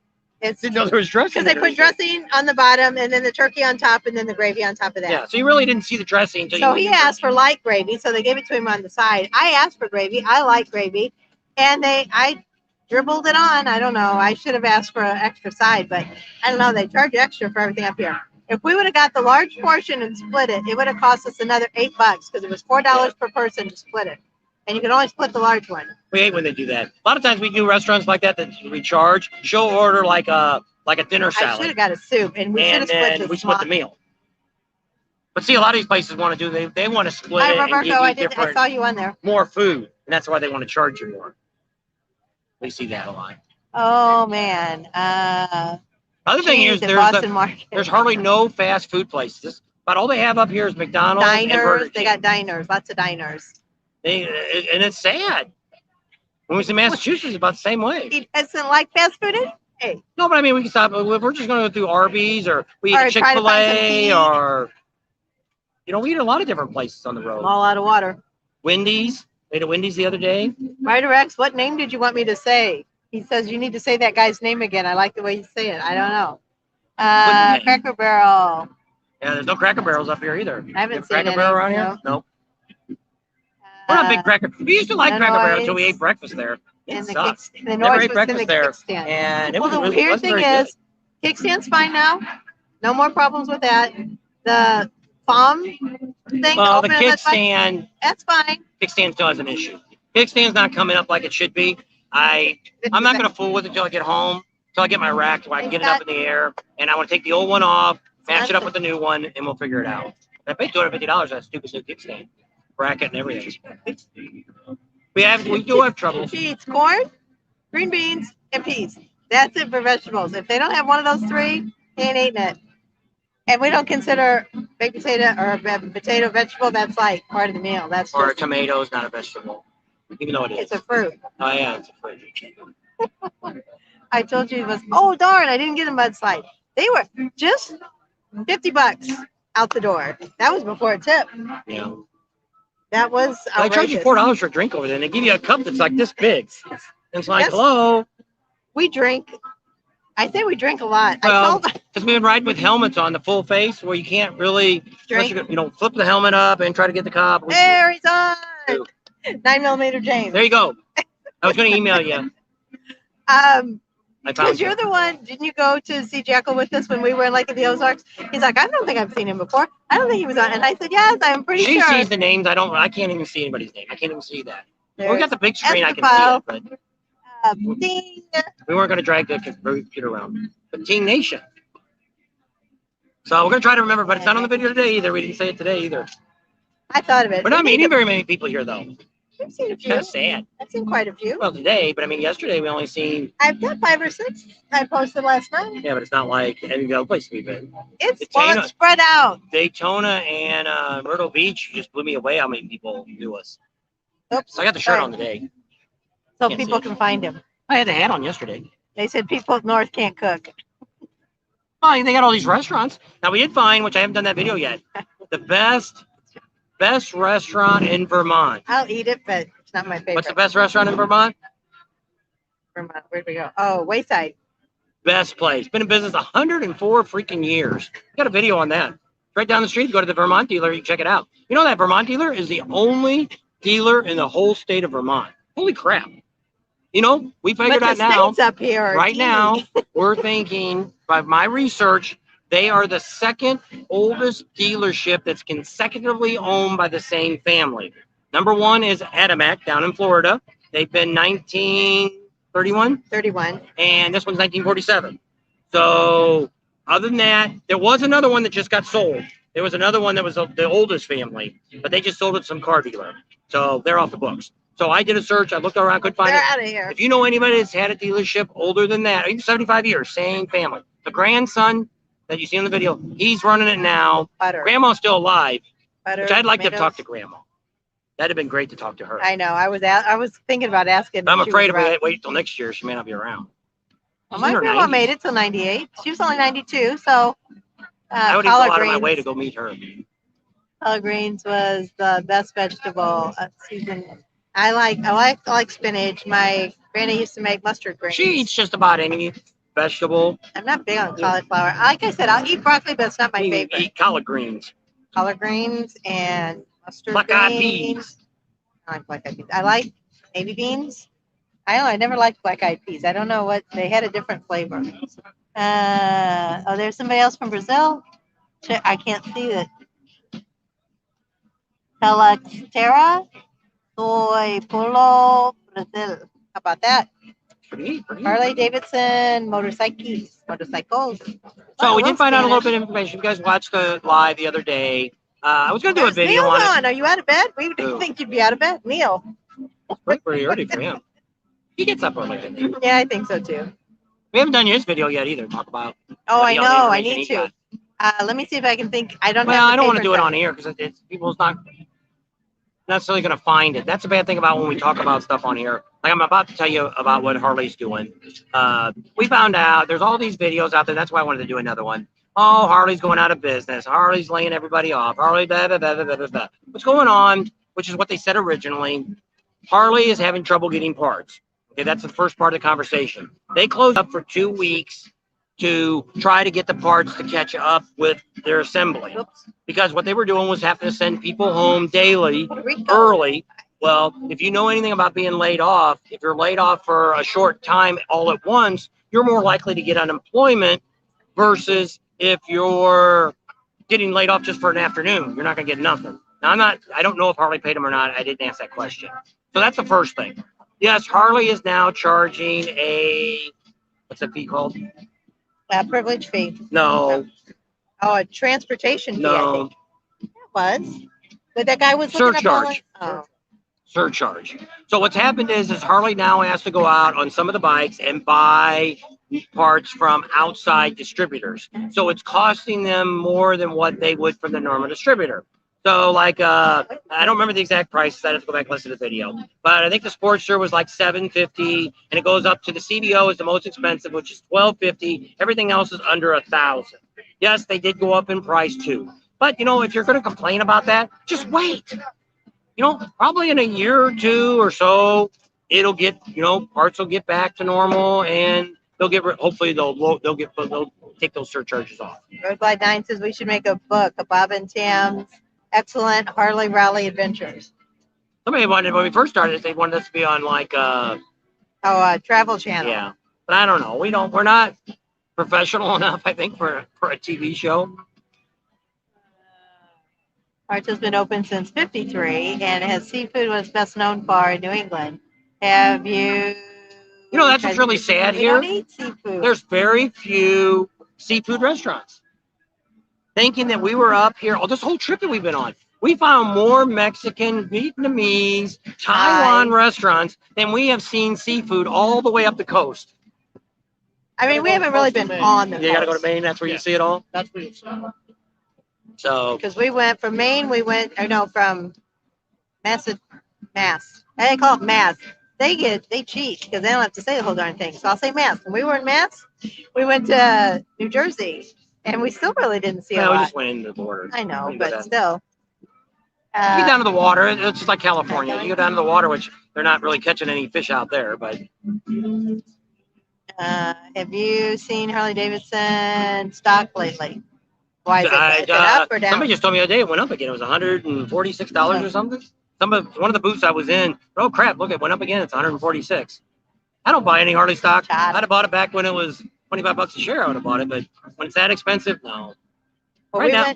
It's Didn't know there was dressing. because they put dressing on the bottom and then the turkey on top and then the gravy on top of that. Yeah, so you really didn't see the dressing until So you he asked for light gravy, so they gave it to him on the side. I asked for gravy. I like gravy, and I dribbled it on. I don't know. I should have asked for an extra side, but I don't know. They charge extra for everything up here. If we would have got the large portion and split it, it would have cost us another $8 because it was $4 per person to split it, and you can only split the large one. We hate when they do that. A lot of times we do restaurants like that we charge. She'll order like a dinner I should salad. have got a soup, and we should And have split then the we split the meal. But see, a lot of these places want to do, they want to split Hi, it and Roberto. give you I different, saw you on there. more food. And that's why they want to charge you more. We see that a lot. Oh man. Other thing is, cheese at Boston Market. there's hardly no fast food places. But all they have up here is McDonald's and Burger diners. They King. got diners. Lots of diners. And it's sad. When we was in Massachusetts, it's about the same way. He doesn't like fast food. Hey. No, but I mean, we can stop. We're just going to go through Arby's or we Or eat try to find some Chick-fil-A tea. or, we eat a lot of different places on the road. I'm all out of water. Wendy's. We ate at Wendy's the other day. Ryder X, what name did you want me to say? He says you need to say that guy's name again. I like the way you say it. I don't know. name? Cracker Barrel. Yeah, there's no Cracker Barrels up here either. I haven't You have seen Cracker any, Barrel around here? no. Nope. We're not big Cracker. We used to like Cracker Barrel until we Illinois ate breakfast there. It And the sucks. the Never noise ate was in breakfast the there, kickstand. and it Well, was the really weird wasn't thing very is, kickstand's fine now. No more problems with that. The foam thing, well, the open, kickstand that's fine. kickstand still has an issue. Kickstand's not coming up like it should be. I'm not gonna fool with it until I get home, until I get my rack, so I can get it up in the air. And I want to take the old one off, match it up with the new one, and we'll figure it out. I paid $250 for that stupid new kickstand, bracket and everything. We do have trouble. She eats corn, green beans, and peas. That's it for vegetables. If they don't have one of those three, they ain't eating it. And we don't consider baked potato or a potato vegetable. That's like part of the meal. That's Or a just, tomato is not a vegetable, even though it is. it's a fruit. Oh yeah, it's a fruit. I told you it was. Oh darn! I didn't get a mudslide. They were just $50 out the door. That was before a tip. Yeah. That was I charge you outrageous. $4 for a drink over there, and they give you a cup that's like this big. It's like, Yes. hello. We drink. I say we drink a lot. Well, I told because we've been riding with helmets on the full face, where you can't really, unless drink. you flip the helmet up and try to get the cup. There he's on. 9mm James. There you go. I was going to email you. Because I found you're you. the one. Didn't you go to see Jackal with us when we were in Lake of the Ozarks? He's like, I don't think I've seen him before. I don't think he was on. And I said, yes, I'm pretty She sure. sees the names. I can't even see anybody's name. I can't even see that. Well, we got the big screen. I can Estefao. see it, but Ding. we weren't going to drag the computer around. But Team Nation. So we're going to try to remember, but it's not on the video today either. We didn't say it today either. I thought of it. We're not meeting very many people here, though. I've seen a It's few. kind of sad. I've seen quite a few. Well, today, but I mean, yesterday we only seen. I've got 5 or 6 I posted last night. Yeah, but it's not like any other place we've been. It's spread out. Daytona and Myrtle Beach just blew me away how many people knew us. Oops. So I got the shirt Sorry. on today. So Can't people see it. can find him. I had the hat on yesterday. They said people up north can't cook. Oh, they got all these restaurants. Now we did find, which I haven't done that video yet, the best restaurant in Vermont. I'll eat it, but it's not my favorite. What's the best restaurant in Vermont? Vermont. Where'd we go? Oh, Wayside. Best place. Been in business 104 freaking years. Got a video on that. Right down the street, go to the Vermont dealer, you can check it out. You know that Vermont dealer is the only dealer in the whole state of Vermont. Holy crap. We figured But out the now, states up here are right teeny. now, we're thinking, by my research, they are the second oldest dealership that's consecutively owned by the same family. Number one is Adamak down in Florida. They've been 1931, 31. and this one's 1947. So other than that, there was another one that just got sold. There was another one that was the oldest family, but they just sold it to some car dealer. So they're off the books. So I did a search. I looked around, couldn't find They're it. out of here. If you know anybody that's had a dealership older than that, even 75 years, same family. The grandson that you see in the video, he's running it now. Butter. Grandma's still alive, Butter. which I'd like to tomatoes. talk to Grandma. That'd have been great to talk to her. I know. I was thinking about asking. But I'm if she afraid if was we around. wait till next year, she may not be around. Well, She's my in her grandma 90s. made it till 98. She was only 92, so I would even go collard out of my greens. way to go meet her. Collard greens was the best vegetable season. I like spinach. My granny used to make mustard greens. She eats just about any vegetable. I'm not big on cauliflower. Like I said, I'll eat broccoli, but it's not my You favorite. eat collard greens. Collard greens and mustard Black-eyed greens. peas. I like black-eyed peas. I like navy beans. I never liked black-eyed peas. I don't know what they had a different flavor. There's somebody else from Brazil. I can't see it. Calactera soy polo Brazil. How about that? Pretty neat, pretty neat. Harley Davidson motorcycles. So we did find out a little bit of information. You guys watched the live the other day. I was going to do a video Neil on it. on. Are you out of bed? We Who? didn't think you'd be out of bed. Neil. It's pretty early for him. He gets up early. doesn't he? Yeah, I think so too. We haven't done his video yet either. Talk about. Oh, I all the know. I information need he to. got. Let me see if I can think. I don't Well, have. I don't want to paper do it clip. on here because it's people's not necessarily going to find it. That's a bad thing about when we talk about stuff on here. Like I'm about to tell you about what Harley's doing. We found out there's all these videos out there. That's why I wanted to do another one. Oh, Harley's going out of business. Harley's laying everybody off. Harley, blah, blah, blah, blah, blah, blah. What's going on, which is what they said originally. Harley is having trouble getting parts. Okay, that's the first part of the conversation. They closed up for 2 weeks to try to get the parts to catch up with their assembly. Oops. Because what they were doing was having to send people home daily, Rico. early. Well, if you know anything about being laid off, if you're laid off for a short time all at once, you're more likely to get unemployment versus if you're getting laid off just for an afternoon. You're not going to get nothing. Now, I don't know if Harley paid him or not. I didn't ask that question. So that's the first thing. Yes, Harley is now charging what's that fee called? Privilege fee. No, Oh, a transportation fee, I no, think. It was. But that guy was looking surcharge. up Surcharge. So what's happened is Harley now has to go out on some of the bikes and buy parts from outside distributors. So it's costing them more than what they would from the normal distributor. So like I don't remember the exact price. I have to go back and listen to the video. But I think the Sportster was like $750, and it goes up to the CBO is the most expensive, which is $1250. Everything else is under $1,000. Yes, they did go up in price too. But you know, if you're going to complain about that, just wait. You know, probably in a year or two or so, it'll get, you know, parts will get back to normal, and they'll get, hopefully they'll take those surcharges off. Road Glide 9 says we should make a book of Bob and Tam's excellent Harley Rally adventures. Somebody wanted, when we first started, they wanted us to be on like Travel Channel. yeah, but I don't know. We're not professional enough, I think, for a TV show. Arts has been open since '53 and has seafood was best known for in New England. Have you? You know, that's what's really sad we here. don't eat seafood. There's very few seafood restaurants. Thinking that we were up here, this whole trip that we've been on, we found more Mexican, Vietnamese, Taiwan restaurants than we have seen seafood all the way up the coast. I mean, we haven't really been on the coast. You got to go to Maine. That's where you see it all. That's where you see it. So because we went from Maine, from Mass. They call it Mass. They cheat because they don't have to say the whole darn thing. So I'll say Mass. When we were in Mass, we went to New Jersey, and we still really didn't see a lot. we just went into the border. I know, but still. You get down to the water. It's just like California. You go down to the water, which they're not really catching any fish out there, but. Have you seen Harley Davidson stock lately? Why is it up or down? Somebody just told me the other day it went up again. It was $146 or something. One of the booths I was in, oh crap, look, it went up again. It's $146. I don't buy any Harley stock. I'd have bought it back when it was $25 a share. I would have bought it, but when it's that expensive, no. Well,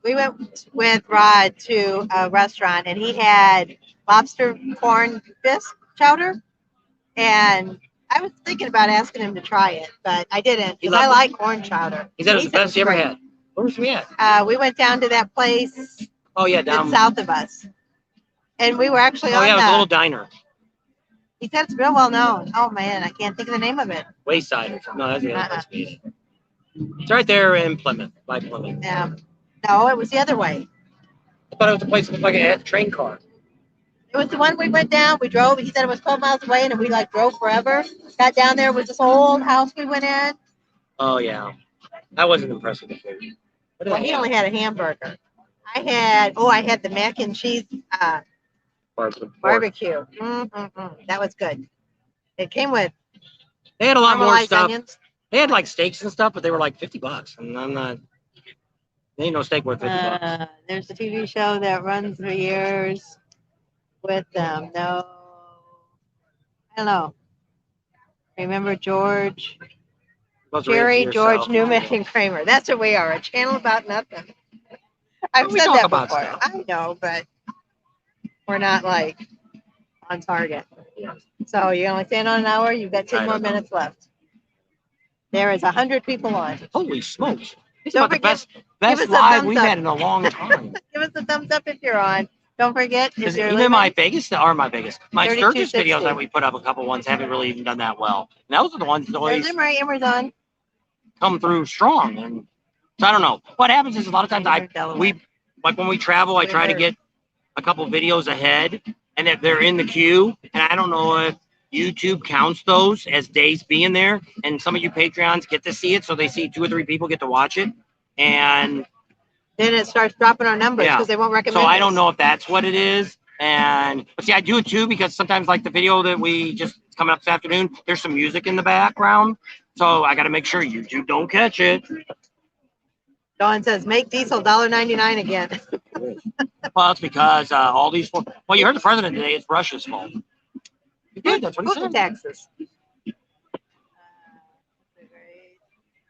we went with Rod to a restaurant, and he had lobster corn bisque chowder, and I was thinking about asking him to try it, but I didn't because I like corn chowder. He said it was the best he ever had. Where was we at? We went down to that place. Oh yeah, down south of us, and we were actually on it was a little diner. He said it's real well known. Oh man, I can't think of the name of it. Wayside or something. No, that's the other place. It's right there in Plymouth, by Plymouth. Yeah. No, it was the other way. I thought it was a place that looked like a train car. It was the one we went down. We drove. He said it was 12 miles away, and we drove forever. Got down there with this old house we went in. Oh yeah, I wasn't impressed with the food. Well, he only had a hamburger. I had the mac and cheese barbecue. That was good. It came with. They had a lot more stuff. Onions. They had like steaks and stuff, but they were like $50, and I'm not. There ain't no steak worth $50. There's a TV show that runs for years with them. No, I don't know. Remember George? Jerry, George, Newman, and Kramer. That's what we are, a channel about nothing. I've said that before. I know, but we're not like on target. Yeah. So you're only staying on an hour. You've got 10 more minutes left. There is 100 people on. Holy smokes. It's Don't about forget, the best live we've had in a long time. Give us a thumbs up if you're on. Don't forget. Even my Sturgis videos 3260. that we put up, a couple ones haven't really even done that well. And those are the ones that always Amazon. come through strong. And so I don't know. What happens is a lot of times when we travel, I try to get a couple videos ahead, and if they're in the queue, and I don't know if YouTube counts those as days being there, and some of you Patreons get to see it, so they see 2 or 3 people get to watch it, and then it starts dropping our numbers because they won't recommend. So I don't know if that's what it is, but see, I do it too because sometimes like the video that we just It's coming up this afternoon. There's some music in the background, so I got to make sure YouTube don't catch it. Dawn says, make diesel $1.99 again. Well, it's because all these. Well, you heard the president today. It's Russia's fault. You did. That's what he Food said. taxes.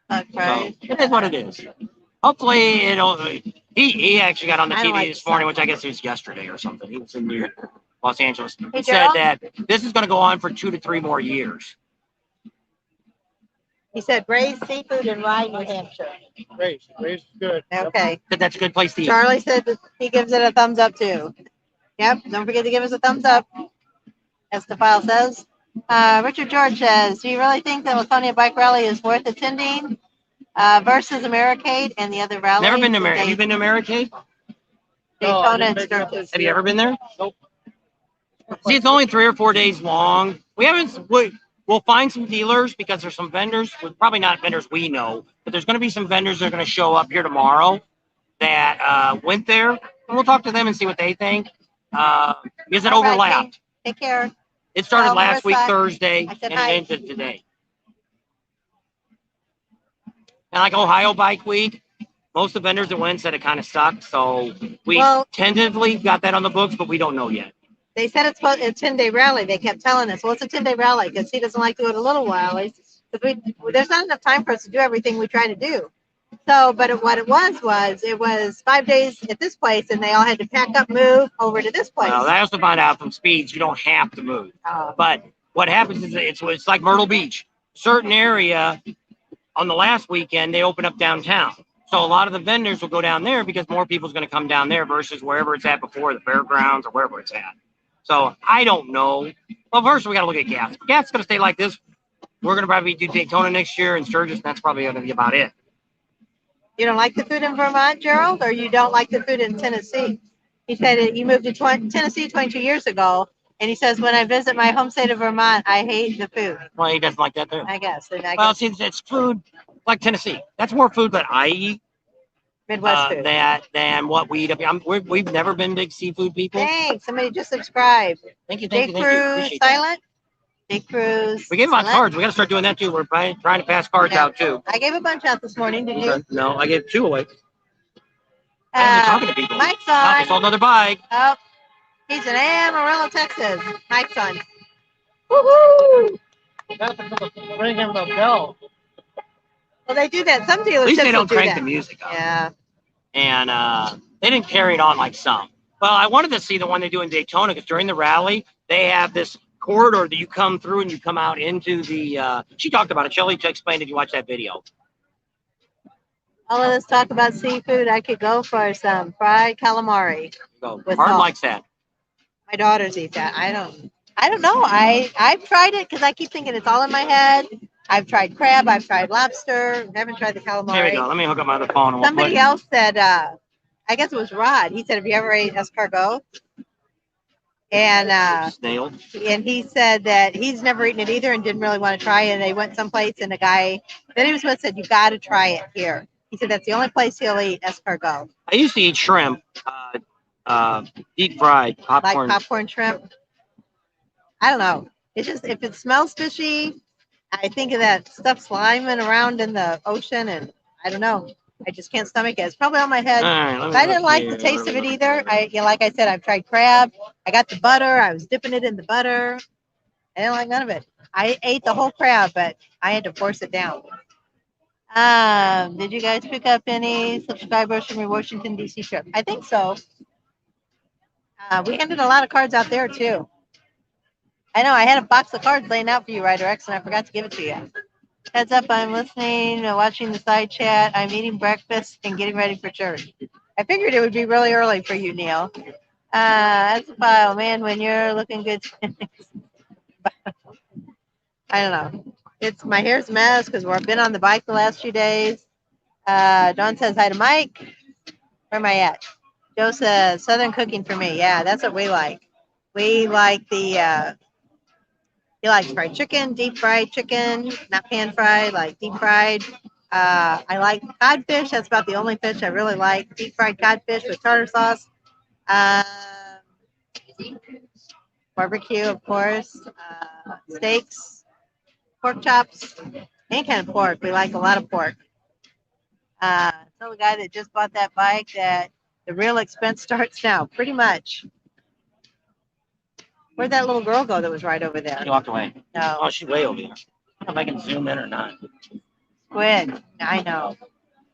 So it is what it is. Hopefully, it'll. He actually got on the I don't TV like this morning, sun. which I guess it was yesterday or something. He was in Los Angeles. Hey, He said Gerald? that this is going to go on for 2 to 3 more years. He said, raise seafood in Rye, New Hampshire. Race is good. Okay. Said that's a good place to eat. Charlie said that he gives it a thumbs up too. Yep. Don't forget to give us a thumbs up, as the file says. Richard George says, do you really think that Laconia Bike Rally is worth attending versus Americade and the other rallies? Never been to America. Have you been to America? Daytona and Sturgis. Have you ever been there? Nope. See, it's only 3 or 4 days long. We'll find some dealers because there's some vendors, well, probably not vendors we know, but there's going to be some vendors that are going to show up here tomorrow that went there, and we'll talk to them and see what they think because it All right, overlapped. Take care. It started Well, last week, Marissa, Thursday, I said and hi. it ended today. And like Ohio Bike Week, most of the vendors that went said it kind of sucked, so we tentatively got that on the books, but we don't know yet. They said it's a 10-day rally. They kept telling us, well, it's a 10-day rally because he doesn't like to go to little rallies. There's not enough time for us to do everything we try to do. So, but what it was 5 days at this place, and they all had to pack up, move over to this place. Well, I also found out from Speeds, you don't have to move. But what happens is it's like Myrtle Beach. Certain area on the last weekend, they open up downtown. So a lot of the vendors will go down there because more people's going to come down there versus wherever it's at before, the fairgrounds or wherever it's at. So I don't know. Well, first we got to look at gas. If gas is going to stay like this, we're going to probably do Daytona next year and Sturgis, and that's probably going to be about it. You don't like the food in Vermont, Gerald, or you don't like the food in Tennessee? He said you moved to Tennessee 22 years ago, and he says, when I visit my home state of Vermont, I hate the food. Well, he doesn't like that there. I guess. Well, see, it's food like Tennessee. That's more food that I eat Midwest food. than what we eat up here. We've never been big seafood people. Thanks. Somebody just subscribed. Thank you. Jake Cruz, silent. Jake Cruz. We gave him out cards. We got to start doing that too. We're trying to pass cards out too. I gave a bunch out this morning. Did you? No, I gave 2 away. I was talking to people. Mike's I on. sold another bike. Oh, he's in Amarillo, Texas. Mike's on. Woohoo! Ring him the bell. Well, they do that. Some dealerships At least they don't will do crank that. the music up. Yeah. And they didn't carry it on like some. Well, I wanted to see the one they do in Daytona because during the rally, they have this corridor that you come through and you come out into the, she talked about it. Shelly explained if you watch that video. All of us talk about seafood. I could go for some fried calamari. So With Hard salt. likes that. My daughters eat that. I don't know. I've tried it because I keep thinking it's all in my head. I've tried crab. I've tried lobster. Haven't tried the calamari. There we go. Let me hook up my other phone. And Somebody else said, I guess it was Rod. He said, have you ever ate escargot? And snail. And he said that he's never eaten it either and didn't really want to try it. And they went someplace and the guy that he was with said, you got to try it here. He said that's the only place he'll eat escargot. I used to eat shrimp, deep fried popcorn. Like popcorn shrimp. I don't know. It's just, if it smells fishy, I think of that stuff sliming around in the ocean, and I don't know. I just can't stomach it. It's probably on my head. All right, I didn't like the taste of it either. Like I said, I've tried crab. I got the butter. I was dipping it in the butter. I didn't like none of it. I ate the whole crab, but I had to force it down. Did you guys pick up any subscribers from your Washington, D.C. trip? I think so. We handed a lot of cards out there, too. I know. I had a box of cards laying out for you, Ryder X, and I forgot to give it to you. Heads up, I'm listening, watching the side chat. I'm eating breakfast and getting ready for church. I figured it would be really early for you, Neil. That's a file, man, when you're looking good. I don't know. My hair's a mess because we've been on the bike the last few days. Dawn says hi to Mike. Where am I at? Joe says Southern cooking for me. Yeah, that's what we like. We like he likes fried chicken, deep fried chicken, not pan fried, like deep fried. I like codfish. That's about the only fish I really like. Deep fried codfish with tartar sauce. barbecue, of course, steaks, pork chops, any kind of pork. We like a lot of pork. Tell the guy that just bought that bike that the real expense starts now, pretty much. Where'd that little girl go that was right over there? She walked away. No. Oh, she's way over there. I don't know if I can zoom in or not. Squid. I know.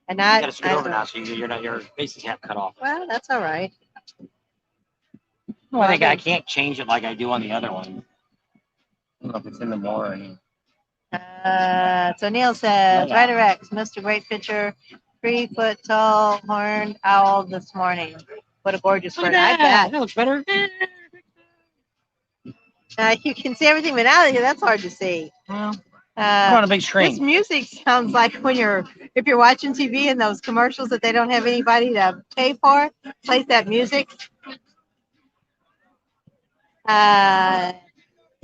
And You that. gotta scoot over now, so your face is half cut off. Well, that's all right. Well, I think I can't change it like I do on the other one. I don't know if it's in the more or anything. So Neil says, Ryder X, Mr. Great Pitcher, 3 foot tall horned owl this morning. What a gorgeous bird. I bet. That looks better. You can see everything, but now that's hard to see. Well, I'm on a big This screen. music sounds like when if you're watching TV and those commercials that they don't have anybody to pay for, plays that music.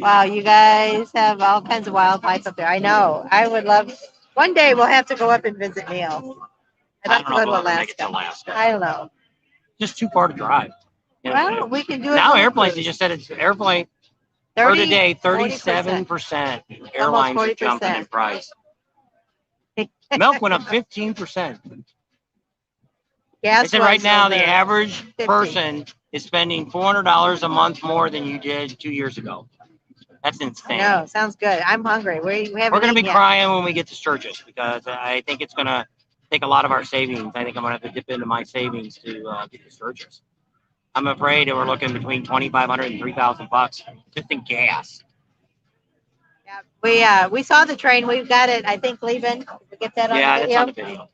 Wow, you guys have all kinds of wildlife up there. I know. I would love. One day we'll have to go up and visit Neil. I'd like to go to if we'll ever make it to Alaska. Alaska. I don't know. Just too far to drive. You know, Well, we can do it. now on airplanes, cruise. they just said it's airplane 30, for today, 40%. 37%. Airlines are jumping in price. Milk went up 15%. Gas They said right was now the over average 50. person is spending $400 a month more than you did 2 years ago. That's insane. No, sounds good. I'm hungry. We haven't. We're going to be eaten yet. crying when we get to Sturgis because I think it's going to take a lot of our savings. I think I'm going to have to dip into my savings to get to Sturgis. I'm afraid that we're looking between $2,500 and $3,000 just in gas. Yeah, we saw the train. We've got it. I think leaving. Did we get that on Yeah, the that's video? on the video.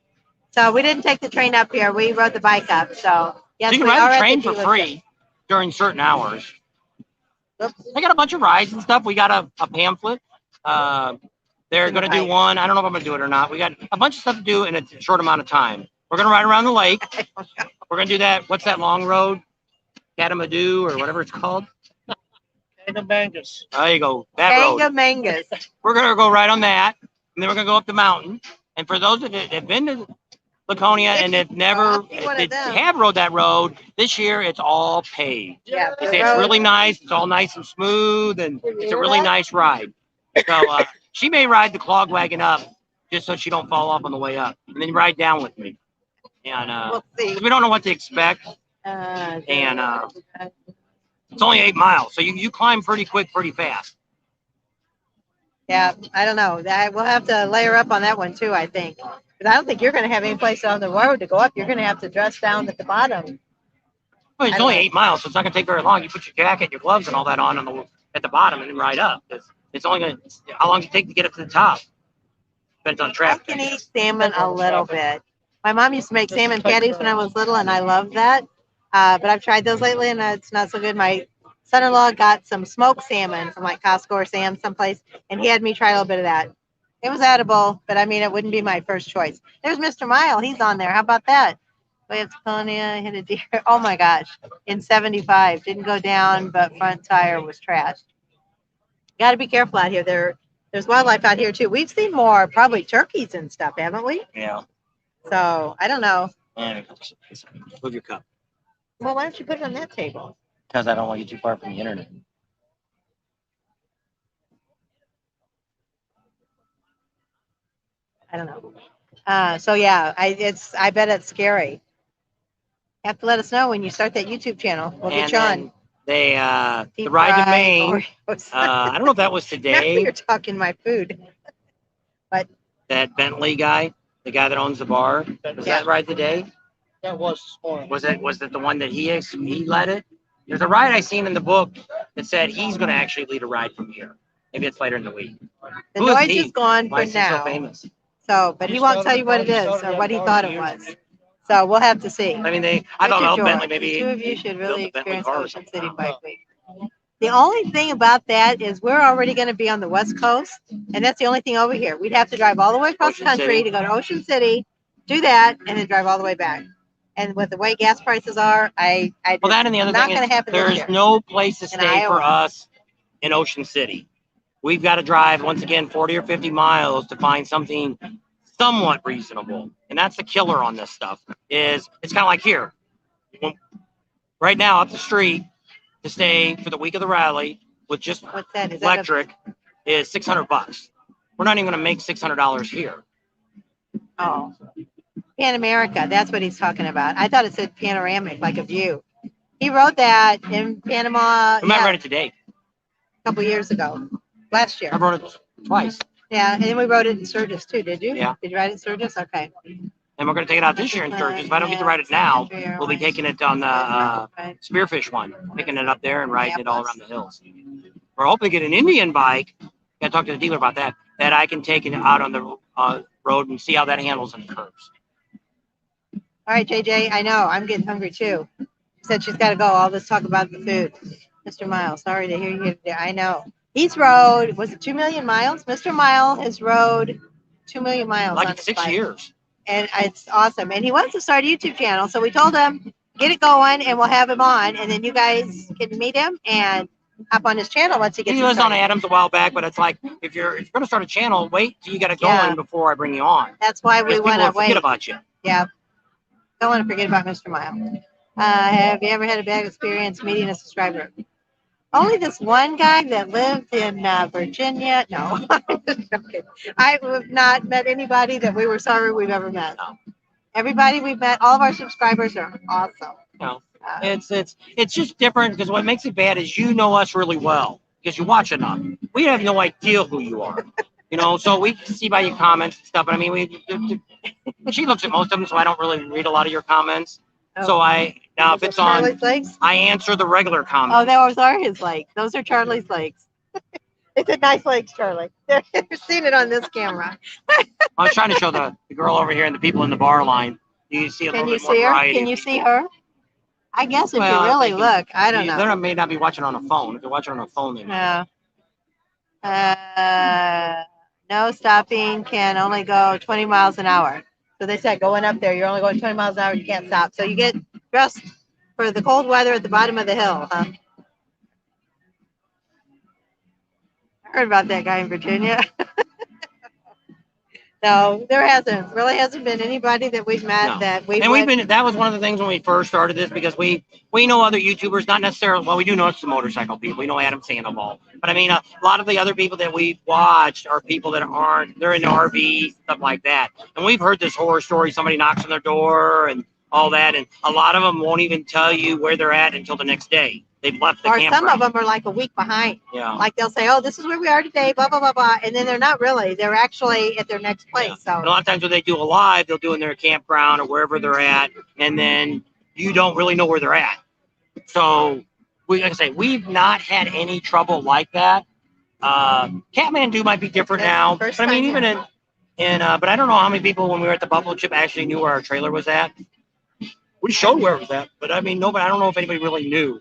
So we didn't take the train up here. We rode the bike up. So yes, So you we can are ride the at train for dealership. free during certain hours. Oops. They got a bunch of rides and stuff. We got a pamphlet. They're going to do one. I don't know if I'm going to do it or not. We got a bunch of stuff to do in a short amount of time. We're going to ride around the lake. We're going to do that. What's that long road? Katamadu or whatever it's called. Mangus. There you go. That road. Mangas. We're going to go right on that. And then we're going to go up the mountain. And for those that have been to Laconia and have never have rode that road, this year it's all paved. Yeah, They say it's really nice. It's all nice and smooth, and it's a really nice ride. So she may ride the clog wagon up just so she don't fall off on the way up, and then ride down with me. And We'll see. we don't know what to expect. And it's only 8 miles, so you climb pretty quick, pretty fast. Yeah, I don't know. We'll have to layer up on that one too, I think. But I don't think you're going to have any place on the road to go up. You're going to have to dress down at the bottom. Well, it's only 8 miles, so it's not going to take very long. You put your jacket, your gloves, and all that on at the bottom, and then ride up. It's only going to. How long does it take to get up to the top? Depends on traffic. I can eat salmon a little bit. My mom used to make salmon patties when I was little, and I loved that. But I've tried those lately, and it's not so good. My son-in-law got some smoked salmon from like Costco or Sam's someplace, and he had me try a little bit of that. It was edible, but I mean, it wouldn't be my first choice. There's Mr. Mile. He's on there. How about that? We have Laconia, hit a deer. Oh my gosh. In 75. Didn't go down, but front tire was trashed. Got to be careful out here. There's wildlife out here too. We've seen more probably turkeys and stuff, haven't we? Yeah. So I don't know. And move your cup. Well, why don't you put it on that table? Because I don't want you too far from the internet. I don't know. So yeah, I bet it's scary. You have to let us know when you start that YouTube channel. We'll get you on. They the ride to Maine. I don't know if that was Now today. you're talking my food. But That Bentley guy, the guy that owns the bar, was that ride today? That was this morning. Was it the one that he led it? There's a ride I seen in the book that said he's going to actually lead a ride from here. Maybe it's later in the week. the Who is noise he? is gone Why for is he so now. famous? So, but he won't tell you what it is or what he thought it was. So we'll have to see. I mean, I don't know. Richard Bentley, George, maybe the two of you should really built a Bentley experience car or Ocean something. City Bike Week. The only thing about that is we're already going to be on the West Coast, and that's the only thing over here. We'd have to drive all the way across the Ocean country City. to go to Ocean City, do that, and then drive all the way back. And with the way gas prices are, Well, that and the other not thing going is to happen this there's year. no place to In stay for Iowa. us in Ocean City. We've got to drive, once again, 40 or 50 miles to find something somewhat reasonable. And that's the killer on this stuff, is it's kind of like here. Right now, up the street, to stay for the week of the rally with just What's that? Is electric is $600. We're not even going to make $600 here. Oh, Pan America. That's what he's talking about. I thought it said panoramic, like a view. He wrote that in Panama. I might read it today. A couple years ago, last year. I wrote it twice. Yeah, and then we wrote it in Sturgis too. Did you? Yeah. Did you write it in Sturgis? Okay. And we're going to take it out this year in Sturgis. If I don't get to write it now, we'll be taking it on the Spearfish one, picking it up there and riding it all around the hills. We're hoping to get an Indian bike. Got to talk to the dealer about that. That I can take it out on the road and see how that handles in the curves. All right, JJ. I know I'm getting hungry too. She said she's got to go. All this talk about the food. Mr. Miles, sorry to hear you. I know he's rode. Was it 2 million miles? Mr. Mile has rode 2 million miles. Like on in his 6 bike. years. And it's awesome. And he wants to start a YouTube channel. So we told him, get it going and we'll have him on. And then you guys can meet him and hop on his channel once he gets He was started. on Adams a while back, but it's like, if you're going to start a channel, wait till you get it going Yeah. before I bring you on. That's why we Because want people to will forget wait. about you. Yeah. Don't want to forget about Mr. Mile. Have you ever had a bad experience meeting a subscriber? Only this one guy that lived in Virginia. No. Okay. I have not met anybody that we were sorry we've ever met. No. Everybody we've met, all of our subscribers are awesome. No. It's just different because what makes it bad is you know us really well because you watch enough. We have no idea who you are, you know. So we see by your comments and stuff. But I mean, she looks at most of them, so I don't really read a lot of your comments. Oh. So now if it's on, Charlie's legs? I answer the regular comments. Oh, those are his legs. Those are Charlie's legs. It's a nice legs, Charlie. You've seen it on this camera. I was trying to show the girl over here and the people in the bar line. You see a Can little you bit more see her? variety. Can you see her? I guess if Well, you really they can- look, I don't know. They may not be watching on a phone. If they're watching on a phone, they No. No stopping, can only go 20 miles an hour. So they said going up there, you're only going 20 miles an hour, you can't stop. So you get dressed for the cold weather at the bottom of the hill, huh? I heard about that guy in Virginia. No, there really hasn't been anybody that we've met No. that we And that was one of the things when we first started this because we know other YouTubers, not necessarily, well, we do know some motorcycle people. We know Adam Sandoval. But I mean, a lot of the other people that we've watched are people that they're in the RV, stuff like that. And we've heard this horror story, somebody knocks on their door and all that. And a lot of them won't even tell you where they're at until the next day. They've left the campground. Or some of them are like a week behind. Yeah. Like they'll say, oh, this is where we are today, blah, blah, blah, blah. And then they're not really. They're actually at their next place. Yeah. So And a lot of times when they do a live, they'll do it in their campground or wherever they're at. And then you don't really know where they're at. So, like I say, we've not had any trouble like that. Kathmandu might be different now. But I mean, even but I don't know how many people when we were at the Buffalo Chip actually knew where our trailer was at. We showed where it was at, but I mean, I don't know if anybody really knew.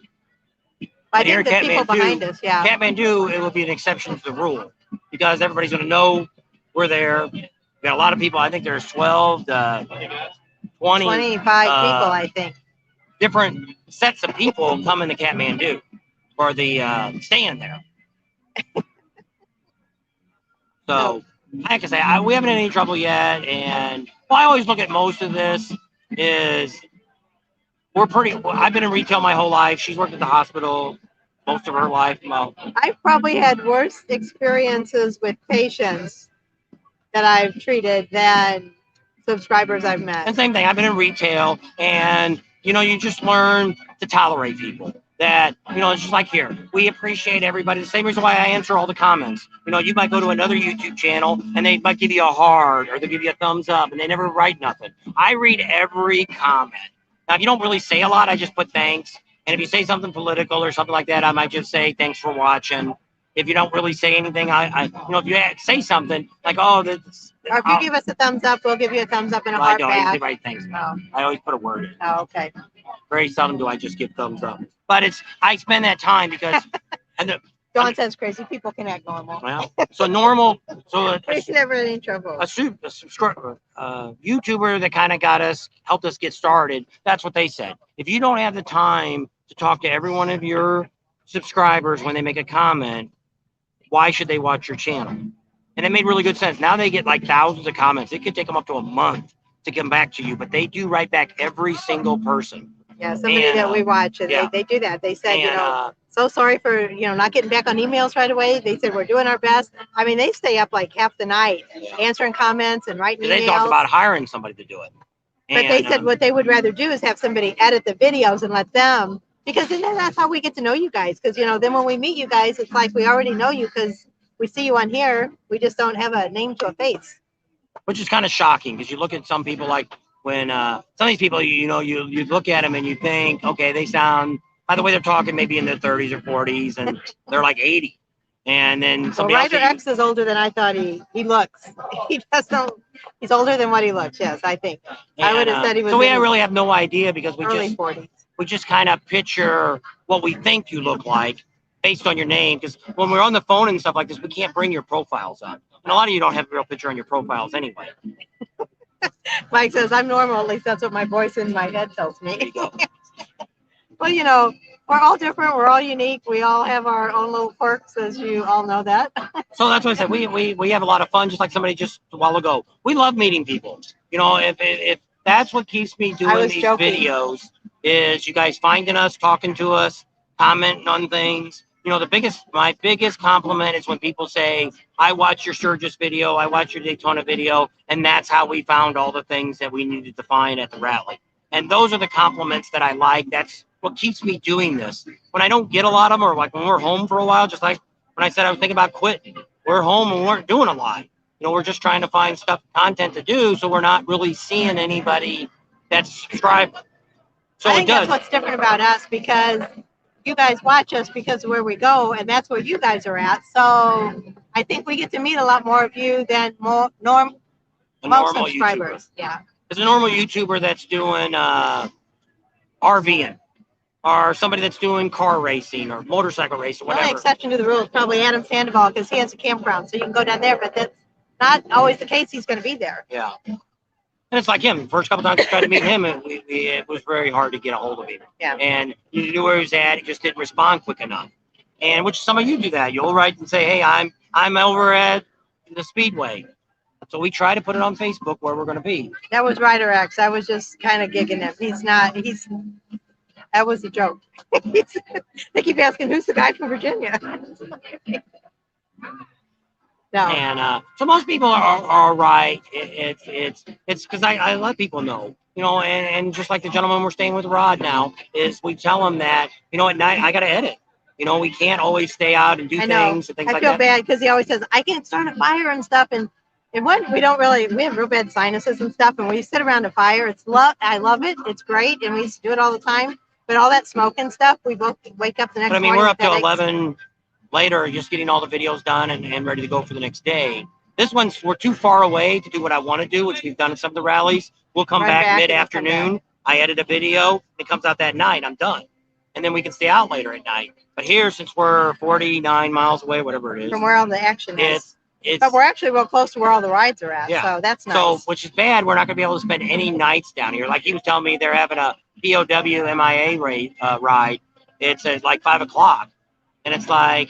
I think the people behind us, yeah. Kathmandu, it would be an exception to the rule because everybody's going to know we're there. We got a lot of people. I think there's 12 to 20, 25 people, I think. Different sets of people coming to Kathmandu for the staying there. So, like I say, we haven't had any trouble yet. And I always look at most of this is I've been in retail my whole life. She's worked at the hospital most of her life. Well, I've probably had worse experiences with patients that I've treated than subscribers I've met. and same thing. I've been in retail, and you just learn to tolerate people. That it's just like here. We appreciate everybody. The same reason why I answer all the comments. You might go to another YouTube channel, and they might give you a heart, or they give you a thumbs up, and they never write nothing. I read every comment. Now, if you don't really say a lot, I just put thanks. And if you say something political or something like that, I might just say thanks for watching. If you don't really say anything, if you say something like, oh, this. Or if you give us a thumbs up, we'll give you a thumbs up and a I heart don't usually back. write thanks. Oh. I always put a word in. Oh, okay. Very seldom do I just give thumbs up. But I spend that time because. Dawn says crazy people can act normal. Well, so normal. So He's never in any trouble. a subscriber, YouTuber that kind of helped us get started. That's what they said. If you don't have the time to talk to every one of your subscribers when they make a comment, why should they watch your channel? And it made really good sense. Now they get like thousands of comments. It could take them up to a month to come back to you, but they do write back every single person. Yeah, somebody And, that we watch, and yeah. they do that. They said, you And, know, so sorry for, you know, not getting back on emails right away. They said, we're doing our best. I mean, they stay up like half the night answering comments and writing they talked emails. about hiring somebody to do it. But they said what they would rather do is have somebody edit the videos and let them, because then that's how we get to know you guys. Because, you know, then when we meet you guys, it's like we already know you because we see you on here. We just don't have a name to a face. Which is kind of shocking because you look at some people like when some of these people, you know, you look at them and you think, okay, they sound, by the way they're talking, maybe in their 30s or 40s, and they're like 80. And then Well, somebody Ryder else. X is older than I thought he looks. He doesn't. He's older than what he looks. Yes, I think. I would have said he was. So we in his really have no idea because early 40s. We just kind of picture what we think you look like based on your name. Because when we're on the phone and stuff like this, we can't bring your profiles up. And a lot of you don't have a real picture on your profiles anyway. Mike says, I'm normal. At least that's what my voice in my head tells There me. you go. Well, you know, we're all different. We're all unique. We all have our own little quirks, as you all know that. So that's what I said. We have a lot of fun, just like somebody just a while ago. We love meeting people. You know, if that's what keeps me doing these videos, is you guys finding us, talking to us, commenting on things. You know, my biggest compliment is when people say, I watched your Sturgis video, I watched your Daytona video, and that's how we found all the things that we needed to find at the rally. And those are the compliments that I like. That's what keeps me doing this. When I don't get a lot of them, or like when we're home for a while, just like when I said I was thinking about quitting, we're home and we weren't doing a lot. You know, we're just trying to find content to do, so we're not really seeing anybody that's subscribed. So I think that's what's different about us, because you guys watch us because of where we go, and that's where you guys are at. So I think we get to meet a lot more of you than most subscribers. YouTuber. Yeah. There's a normal YouTuber that's doing RVing, or somebody that's doing car racing or motorcycle racing, whatever. The only exception to the rule is probably Adam Sandoval, because he has a campground, so you can go down there, but that's not always the case. He's going to be there. Yeah. And it's like him. First couple times we tried to meet him, and it was very hard to get a hold of him. Yeah. And you knew where he was at. He just didn't respond quick enough. And which some of you do that. You'll write and say, hey, I'm over at the Speedway. So we try to put it on Facebook where we're going to be. That was Ryder X. I was just kind of gigging him. That was a joke. They keep asking, who's the guy from Virginia? No. And so most people are right. It's because I let people know, you know, and just like the gentleman we're staying with, Rod, now, is we tell him that, you know, at night I got to edit. You know, we can't always stay out and do things and things like that. I feel bad because he always says, I can't start a fire and stuff. And when we have real bad sinuses and stuff. And we sit around a fire. I love it. It's great. And we used to do it all the time. But all that smoke and stuff, we both wake up the next morning. But I mean, we're up to 11 later, just getting all the videos done and ready to go for the next day. We're too far away to do what I want to do, which we've done at some of the rallies. We'll come back mid-afternoon. I edit a video. It comes out that night. I'm done. And then we can stay out later at night. But here, since we're 49 miles away, whatever it is. From where all the action is. It's, but we're actually real close to where all the rides are at. Yeah. So that's nice. So, which is bad. We're not going to be able to spend any nights down here. Like he was telling me, they're having a POW MIA ride. It's at like 5 o'clock. And it's like,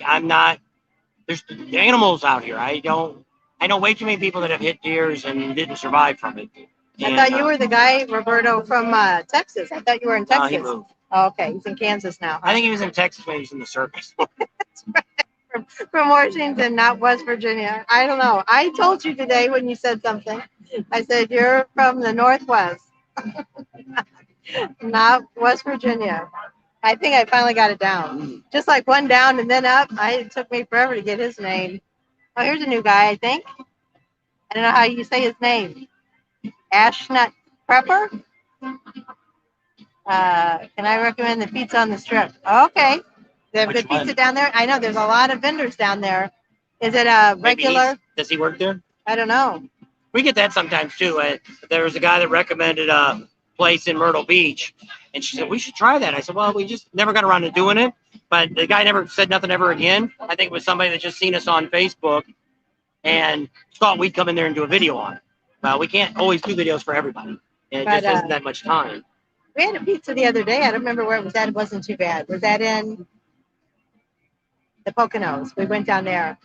there's animals out here. I know way too many people that have hit deers and didn't survive from it. I thought you were the guy, Roberto, from Texas. I thought you were in Texas. He moved. Oh, okay. He's in Kansas now. I think he was in Texas when he was in the circus. That's right. From Washington, not West Virginia. I don't know. I told you today when you said something. I said, you're from the Northwest, not West Virginia. I think I finally got it down. Just like one down and then up. It took me forever to get his name. Oh, here's a new guy, I think. I don't know how you say his name. Ashnut Prepper. Can I recommend the pizza on the strip? Okay. They have good pizza down there. I know there's a lot of vendors down there. Is it a regular? Does he work there? I don't know. We get that sometimes too. There was a guy that recommended a place in Myrtle Beach, and she said we should try that. I said, well, we just never got around to doing it. But the guy never said nothing ever again. I think it was somebody that just seen us on Facebook and thought we'd come in there and do a video on it. We can't always do videos for everybody. It just isn't that much time. We had a pizza the other day. I don't remember where it was at. It wasn't too bad. Was that in the Poconos? We went down there.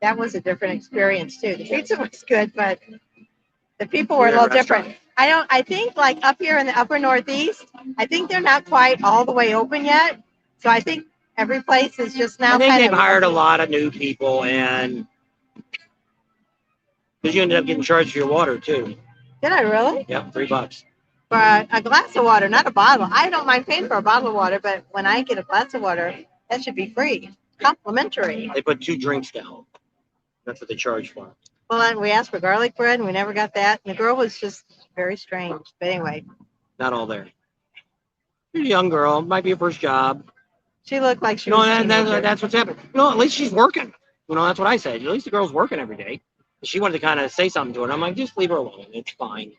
That was a different experience too. The pizza was good, but The people were a Weird little restaurant. different. I think like up here in the upper Northeast, I think they're not quite all the way open yet. So I think every place is just now I think kind they've of. hired a lot of new people, and because you ended up getting charged for your water too. Did I really? Yep, $3. For a glass of water, not a bottle. I don't mind paying for a bottle of water, but when I get a glass of water, that should be free, complimentary. They put 2 drinks down. That's what they charge for. Well, and we asked for garlic bread, and we never got that. And the girl was just very strange. But anyway, Not all there. You're a young girl, might be your first job. she looked like she You know, was a teenager. that's what's happening. You know, at least she's working. You know, that's what I said. At least the girl's working every day. She wanted to kind of say something to her. And I'm like, just leave her alone. It's fine.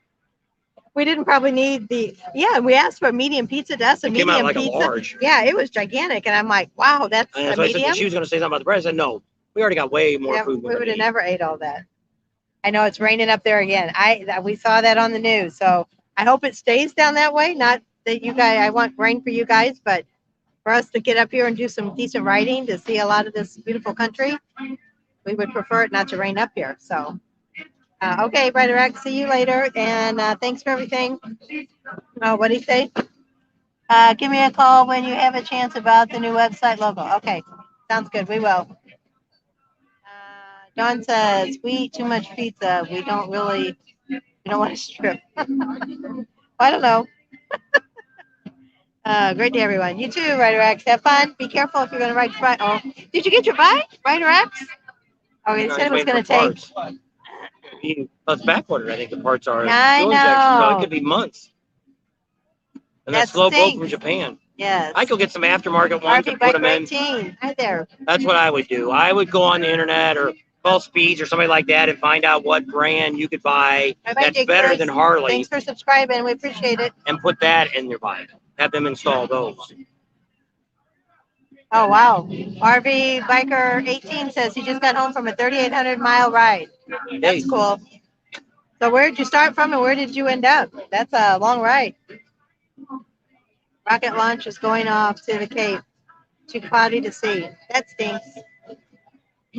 We didn't probably need we asked for a medium pizza. That's a It came out medium like pizza. a large. Yeah, it was gigantic. And I'm like, wow, that's And a that's why I said medium? that she was going to say something about the bread. I said, no, we already got way more Yeah, food. we would have never ate all that. I know it's raining up there again. We saw that on the news. So I hope it stays down that way. Not that you guys, I want rain for you guys, but for us to get up here and do some decent riding to see a lot of this beautiful country, we would prefer it not to rain up here. So, okay, Brighter X, see you later. And thanks for everything. What do you say? Give me a call when you have a chance about the new website logo. Okay, sounds good. We will. Don says, we eat too much pizza. We don't want to strip. I don't know. Great day, everyone. You too, Rider X. Have fun. Be careful if you're going to ride your bike. Oh, did you get your bike, Rider X? Oh, he said it was going to take. Well, it's backordered. I think the parts are. I fuel injection, so know. it could be months. And That that's slow boat stinks. from Japan. Yes. I could get some aftermarket ones RV and put Bike them in. 19. Hi there. That's what I would do. I would go on the internet or call Speeds or somebody like that and find out what brand you could buy that's better than Harley. Thanks for subscribing. We appreciate it. And put that in your bike. Have them install those. Oh, wow. RV Biker 18 says he just got home from a 3,800-mile ride. That's cool. So where did you start from and where did you end up? That's a long ride. Rocket launch is going off to the Cape. Too cloudy to see. That stinks.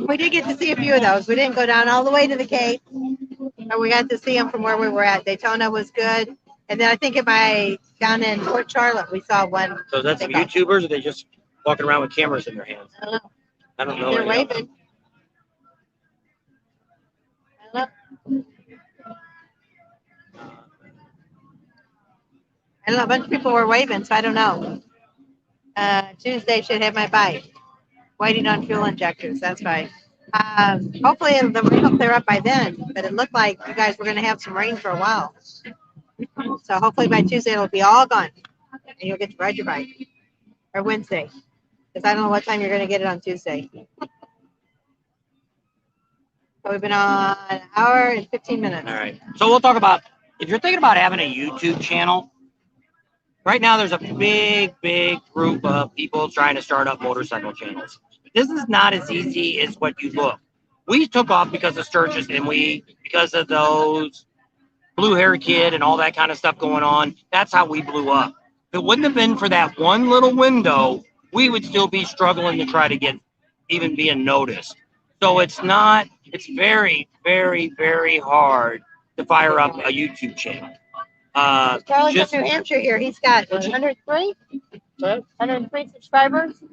We did get to see a few of those. We didn't go down all the way to the Cape, but we got to see them from where we were at. Daytona was good. And then I think down in Port Charlotte, we saw one. So that's some YouTubers, or they just walking around with cameras in their hands? I don't know. They're waving. I don't know. A bunch of people were waving, so I don't know. Tuesday should have my bike. Waiting on fuel injectors. That's right. Hopefully the rain will clear up by then, but it looked like you guys were going to have some rain for a while. So hopefully by Tuesday it'll be all gone, and you'll get to ride your bike. Or Wednesday, because I don't know what time you're going to get it on Tuesday. So we've been on an hour and 15 minutes. All right. So we'll talk about, if you're thinking about having a YouTube channel, right now there's a big group of people trying to start up motorcycle channels. This is not as easy as what you look. We took off because of Sturgis, and because of those blue hair kid and all that kind of stuff going on, that's how we blew up. If it wouldn't have been for that one little window, we would still be struggling to try to get even being noticed. So it's very, very hard to fire up a YouTube channel. Charlie's from New Hampshire here. He's got 103? 103 subscribers?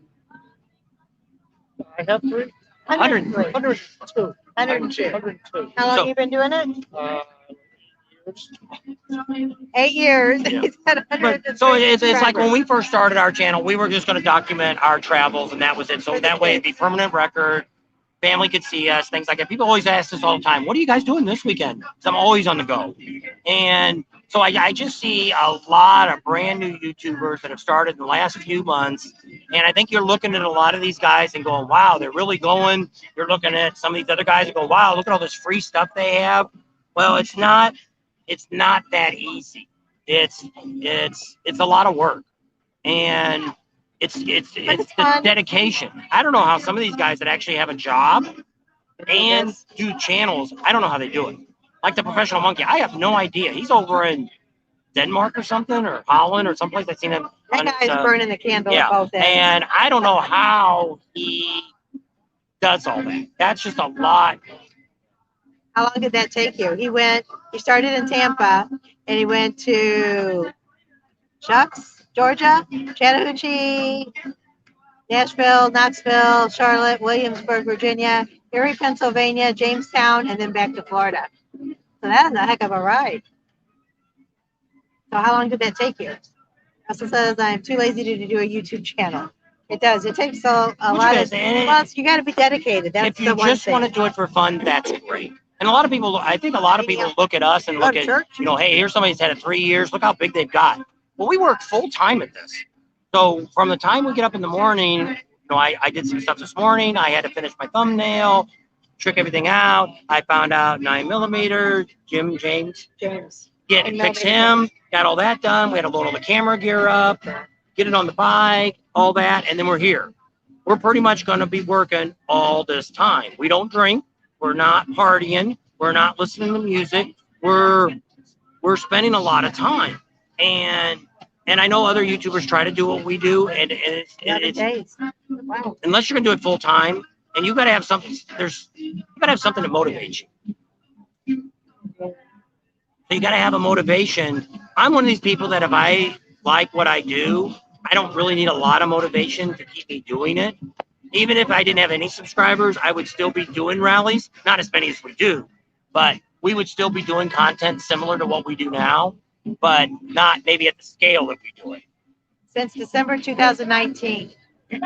I have 3. 103. 102. 102. How long have you been doing it? Years. 8 years. Yeah. He's got 103 So it's like when subscribers. we first started our channel, we were just going to document our travels, and that was it. So that way it'd be permanent record. Family could see us, things like that. People always ask us all the time, what are you guys doing this weekend? Because I'm always on the go. And so I just see a lot of brand new YouTubers that have started in the last few months. And I think you're looking at a lot of these guys and going, wow, they're really going. You're looking at some of these other guys and go, wow, look at all this free stuff they have. Well, it's not that easy. It's a lot of work. And it's the dedication. I don't know how some of these guys that actually have a job and do channels, I don't know how they do it. Like the Professional Monkey, I have no idea. He's over in Denmark or something, or Holland or someplace. I've seen him. That guy's burning the candle at both ends. And I don't know how he does all that. That's just a lot. How long did that take you? He started in Tampa and he went to Shucks, Georgia, Chattahoochee, Nashville, Knoxville, Charlotte, Williamsburg, Virginia, Erie, Pennsylvania, Jamestown, and then back to Florida. So that is a heck of a ride. So how long did that take you? Russell says, I'm too lazy to do a YouTube channel. It does. It takes a lot of, well, you got to be dedicated. That's if you just want to do it for fun, that's great. And a lot of people, I think a lot of people look at us and look at, you know, hey, here's somebody who's had it 3 years. Look how big they've got. Well, we work full time at this. So from the time we get up in the morning, you know, I did some stuff this morning. I had to finish my thumbnail, trick everything out. I found out 9mm, James. Fix him, got all that done. We had to load all the camera gear up, get it on the bike, all that, and then we're here. We're pretty much going to be working all this time. We don't drink. We're not partying. We're not listening to music. We're spending a lot of time. And I know other YouTubers try to do what we do, and it's wow. Unless you're going to do it full time, and you got to have something. You got to have something to motivate you. So you got to have a motivation. I'm one of these people that if I like what I do, I don't really need a lot of motivation to keep me doing it. Even if I didn't have any subscribers, I would still be doing rallies. Not as many as we do, but we would still be doing content similar to what we do now, but not maybe at the scale that we do it. Since December 2019. Is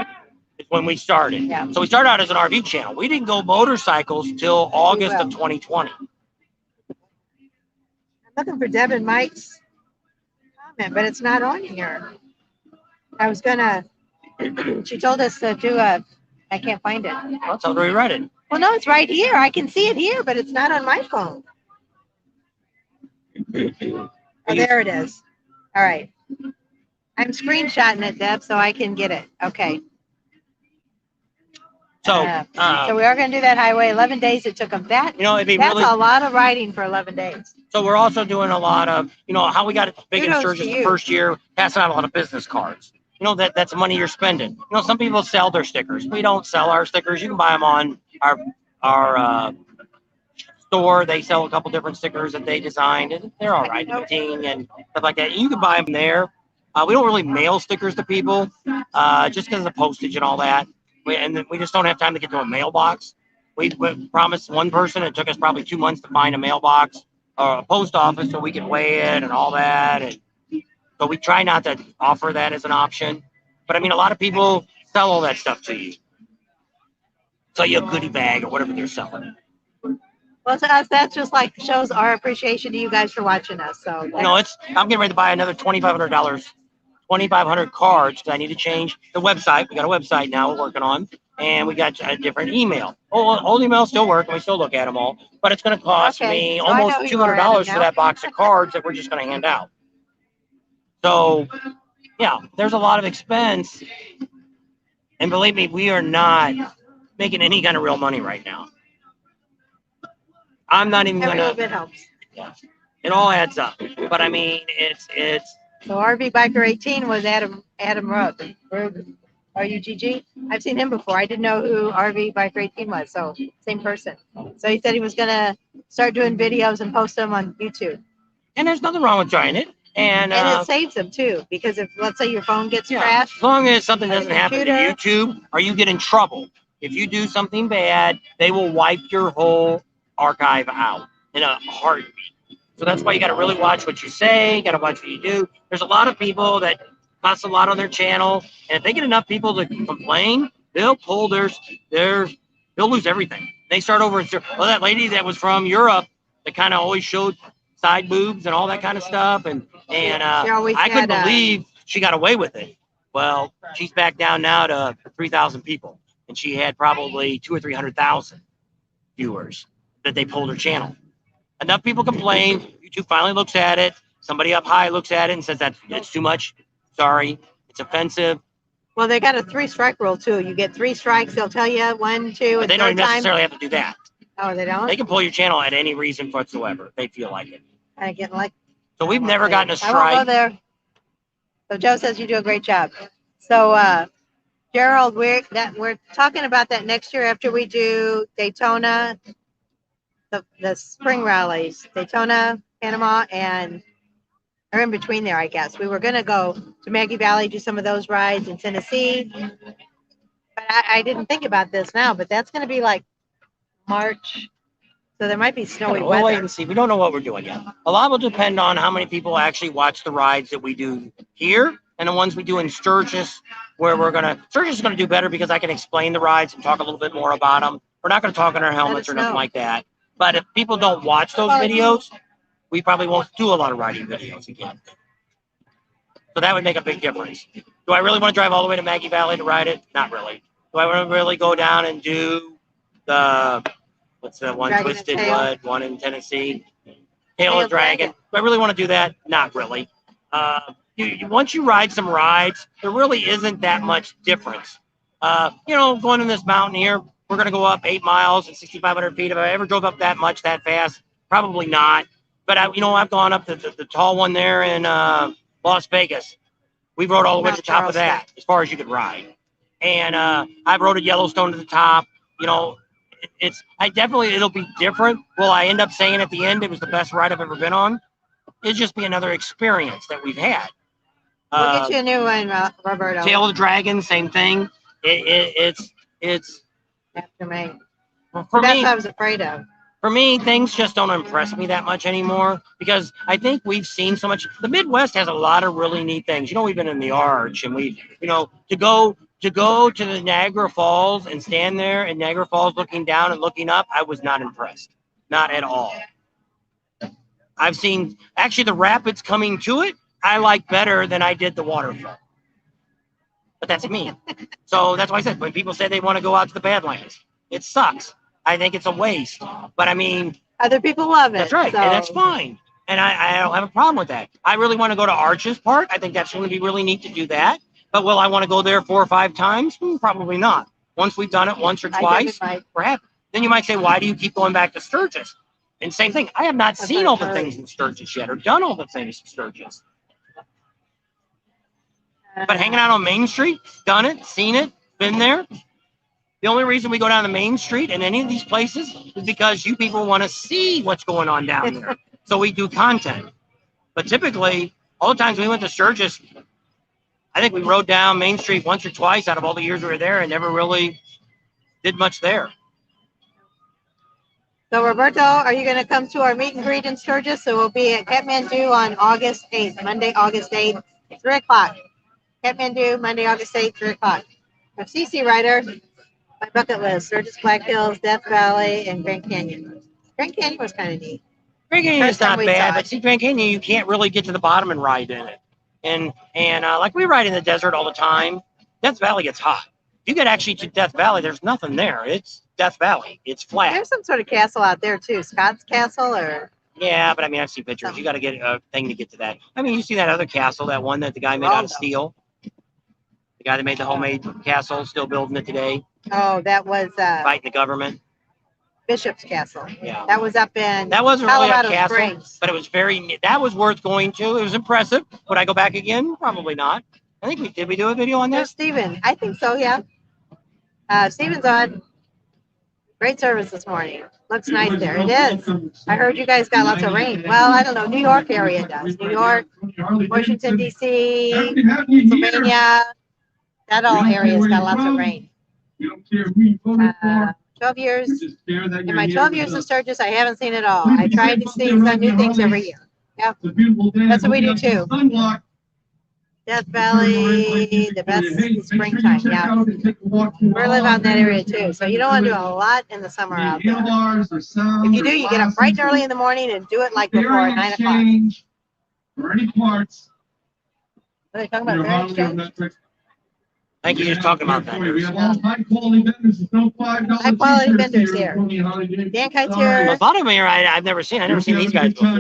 when we started. Yeah. So we started out as an RV channel. We didn't go motorcycles till August of 2020. I'm looking for Deb and Mike's comment, but it's not on here. I was gonna. She told us to do a. I can't find it. I'll tell her we read it. Well, no, it's right here. I can see it here, but it's not on my phone. Oh, there it is. All right. I'm screenshotting it, Deb, so I can get it. Okay. So, so we are going to do that highway. 11 days it took them. That, you know, it'd be that's really, a lot of riding for 11 days. So we're also doing a lot of, you know, how we got big Kudos insurgents to the you. first year, passing out a lot of business cards. You know, that's money you're spending. You know, some people sell their stickers. We don't sell our stickers. You can buy them on our store. They sell a couple different stickers that they designed, and they're all right, 15 and stuff like that. You can buy them there. We don't really mail stickers to people just because of the postage and all that. We just don't have time to get to a mailbox. We promised one person. It took us probably 2 months to find a mailbox or a post office so we can weigh it and all that. And so we try not to offer that as an option. But I mean, a lot of people sell all that stuff to you. Sell you a goodie bag or whatever they're selling. Well, to us, that's just like shows our appreciation to you guys for watching us. So, you know, I'm getting ready to buy another $2,500, 2,500 cards because I need to change the website. We got a website now we're working on, and we got a different email. Old emails still work, and we still look at them all, but it's going to cost me so almost $200 for that box of cards that we're just going to hand out. So, yeah, there's a lot of expense, and believe me, we are not making any kind of real money right now. I'm not even every going little bit helps. Yeah, it all adds up. But I mean, it's. So RV Biker 18 was Adam Rugg. RUGG. I've seen him before. I didn't know who RV Biker 18 was. So same person. So he said he was gonna start doing videos and post them on YouTube. And there's nothing wrong with trying it. And it saves them too, because if let's say your phone gets crashed, as long as something doesn't happen to YouTube or you get in trouble, if you do something bad, they will wipe your whole archive out in a heartbeat. So that's why you got to really watch what you say. You got to watch what you do. There's a lot of people that cost a lot on their channel, and if they get enough people to complain, they'll pull they'll lose everything. They start over and start. Well, that lady that was from Europe that kind of always showed side boobs and all that kind of stuff, and I couldn't believe she got away with it. Well, she's back down now to 3,000 people, and she had probably 200,000 or 300,000 viewers that they pulled her channel. Enough people complain. YouTube finally looks at it. Somebody up high looks at it and says that it's too much. Sorry, it's offensive. Well, they got a 3-strike rule too. You get 3 strikes, they'll tell you 1, 2, but they don't even necessarily have to do that. Oh, they don't? They can pull your channel at any reason whatsoever. They feel like it. I get like. So we've never gotten a strike. I won't go there. So Joe says you do a great job. So Gerald, we're talking about that next year after we do Daytona. the spring rallies, Daytona, Panama, and or in between there, I guess. We were gonna go to Maggie Valley, do some of those rides in Tennessee, but I didn't think about this now. But that's gonna be like March, so there might be snowy We'll weather. wait and see. We don't know what we're doing yet. A lot will depend on how many people actually watch the rides that we do here and the ones we do in Sturgis, where Sturgis is gonna do better because I can explain the rides and talk a little bit more about them. We're not gonna talk on our helmets or nothing like that. But if people don't watch those videos, we probably won't do a lot of riding videos again. So that would make a big difference. Do I really want to drive all the way to Maggie Valley to ride it? Not really. Do I want to really go down and do the, what's the one, Dragon Twisted and Tail. Wood, one in Tennessee? Tail of Dragon. Do I really want to do that? Not really. Once you ride some rides, there really isn't that much difference. Going in this mountain here, we're going to go up 8 miles and 6,500 feet. Have I ever drove up that much that fast? Probably not. But I've gone up the tall one there in Las Vegas. We rode all the way to the top of that, as far as you could ride. And I've rode at Yellowstone to the top. It'll be different. Will I end up saying at the end it was the best ride I've ever been on? It'll just be another experience that we've had. We'll get you a new one, Roberto. Tail of the Dragon, same thing. It's after May. for That's me. what I was afraid of. For me, things just don't impress me that much anymore because I think we've seen so much. The Midwest has a lot of really neat things. We've been in the Arch, and to go to the Niagara Falls and stand there in Niagara Falls looking down and looking up, I was not impressed. Not at all. I've seen, actually, the rapids coming to it, I like better than I did the waterfall. But that's me. So that's why I said, when people say they want to go out to the Badlands, it sucks. I think it's a waste. But I mean, other people love it. That's right. So. And that's fine. And I don't have a problem with that. I really want to go to Arches Park. I think that's going to be really neat to do that. But will I want to go there 4 or 5 times? Probably not. Once we've done it once or twice, we're happy. Then you might say, why do you keep going back to Sturgis? And same thing. I have not seen all the things in Sturgis yet or done all the things in Sturgis. But hanging out on Main Street, done it, seen it, been there. The only reason we go down the Main Street in any of these places is because you people want to see what's going on down there. So we do content. But typically, all the times we went to Sturgis, I think we rode down Main Street once or twice out of all the years we were there and never really did much there. So, Roberto, are you going to come to our meet and greet in Sturgis? So we'll be at Kathmandu on August 8th, Monday, August 8th, 3 o'clock. Kathmandu, Monday, August 8th, 3 o'clock. A CC rider, my bucket list, Sturgis, Black Hills, Death Valley, and Grand Canyon. Grand Canyon was kind of neat. Grand Canyon is not bad, saw but see, Grand Canyon, you can't really get to the bottom and ride in it. And like we ride in the desert all the time, Death Valley gets hot. You get actually to Death Valley, there's nothing there. It's Death Valley. It's flat. There's some sort of castle out there too. Scott's Castle or? Yeah, but I mean, I've seen pictures. You got to get a thing to get to that. I mean, you see that other castle, that one that the guy made out of steel. The guy that made the homemade castle, still building it today. Oh, that was fighting the government. Bishop's Castle. Yeah. That was up in that wasn't really Colorado a castle, Springs. but it was that was worth going to. It was impressive. Would I go back again? Probably not. I think we do a video on There's that? Steven. I think so, yeah. Steven's on. Great service this morning. Looks nice there. It is. I heard you guys got lots of rain. Well, I don't know. New York area does. New York, Washington, D.C., Pennsylvania. That all area's got lots of rain. 12 years. In my 12 years in Sturgis, I haven't seen it all. I try to see some new things every year. Yep. That's what we do too. Death Valley, the best springtime. Yeah. We live out in that area too. So you don't want to do a lot in the summer out there. If you do, you get up bright and early in the morning and do it like before 9 o'clock. For any parts. Are they talking about bearing exchange? I think you're just talking about that. High quality vendors with no $5 High quality t-shirts vendors here. here. Dan Kite's here. A lot of them here I've never seen. I've never seen these guys before.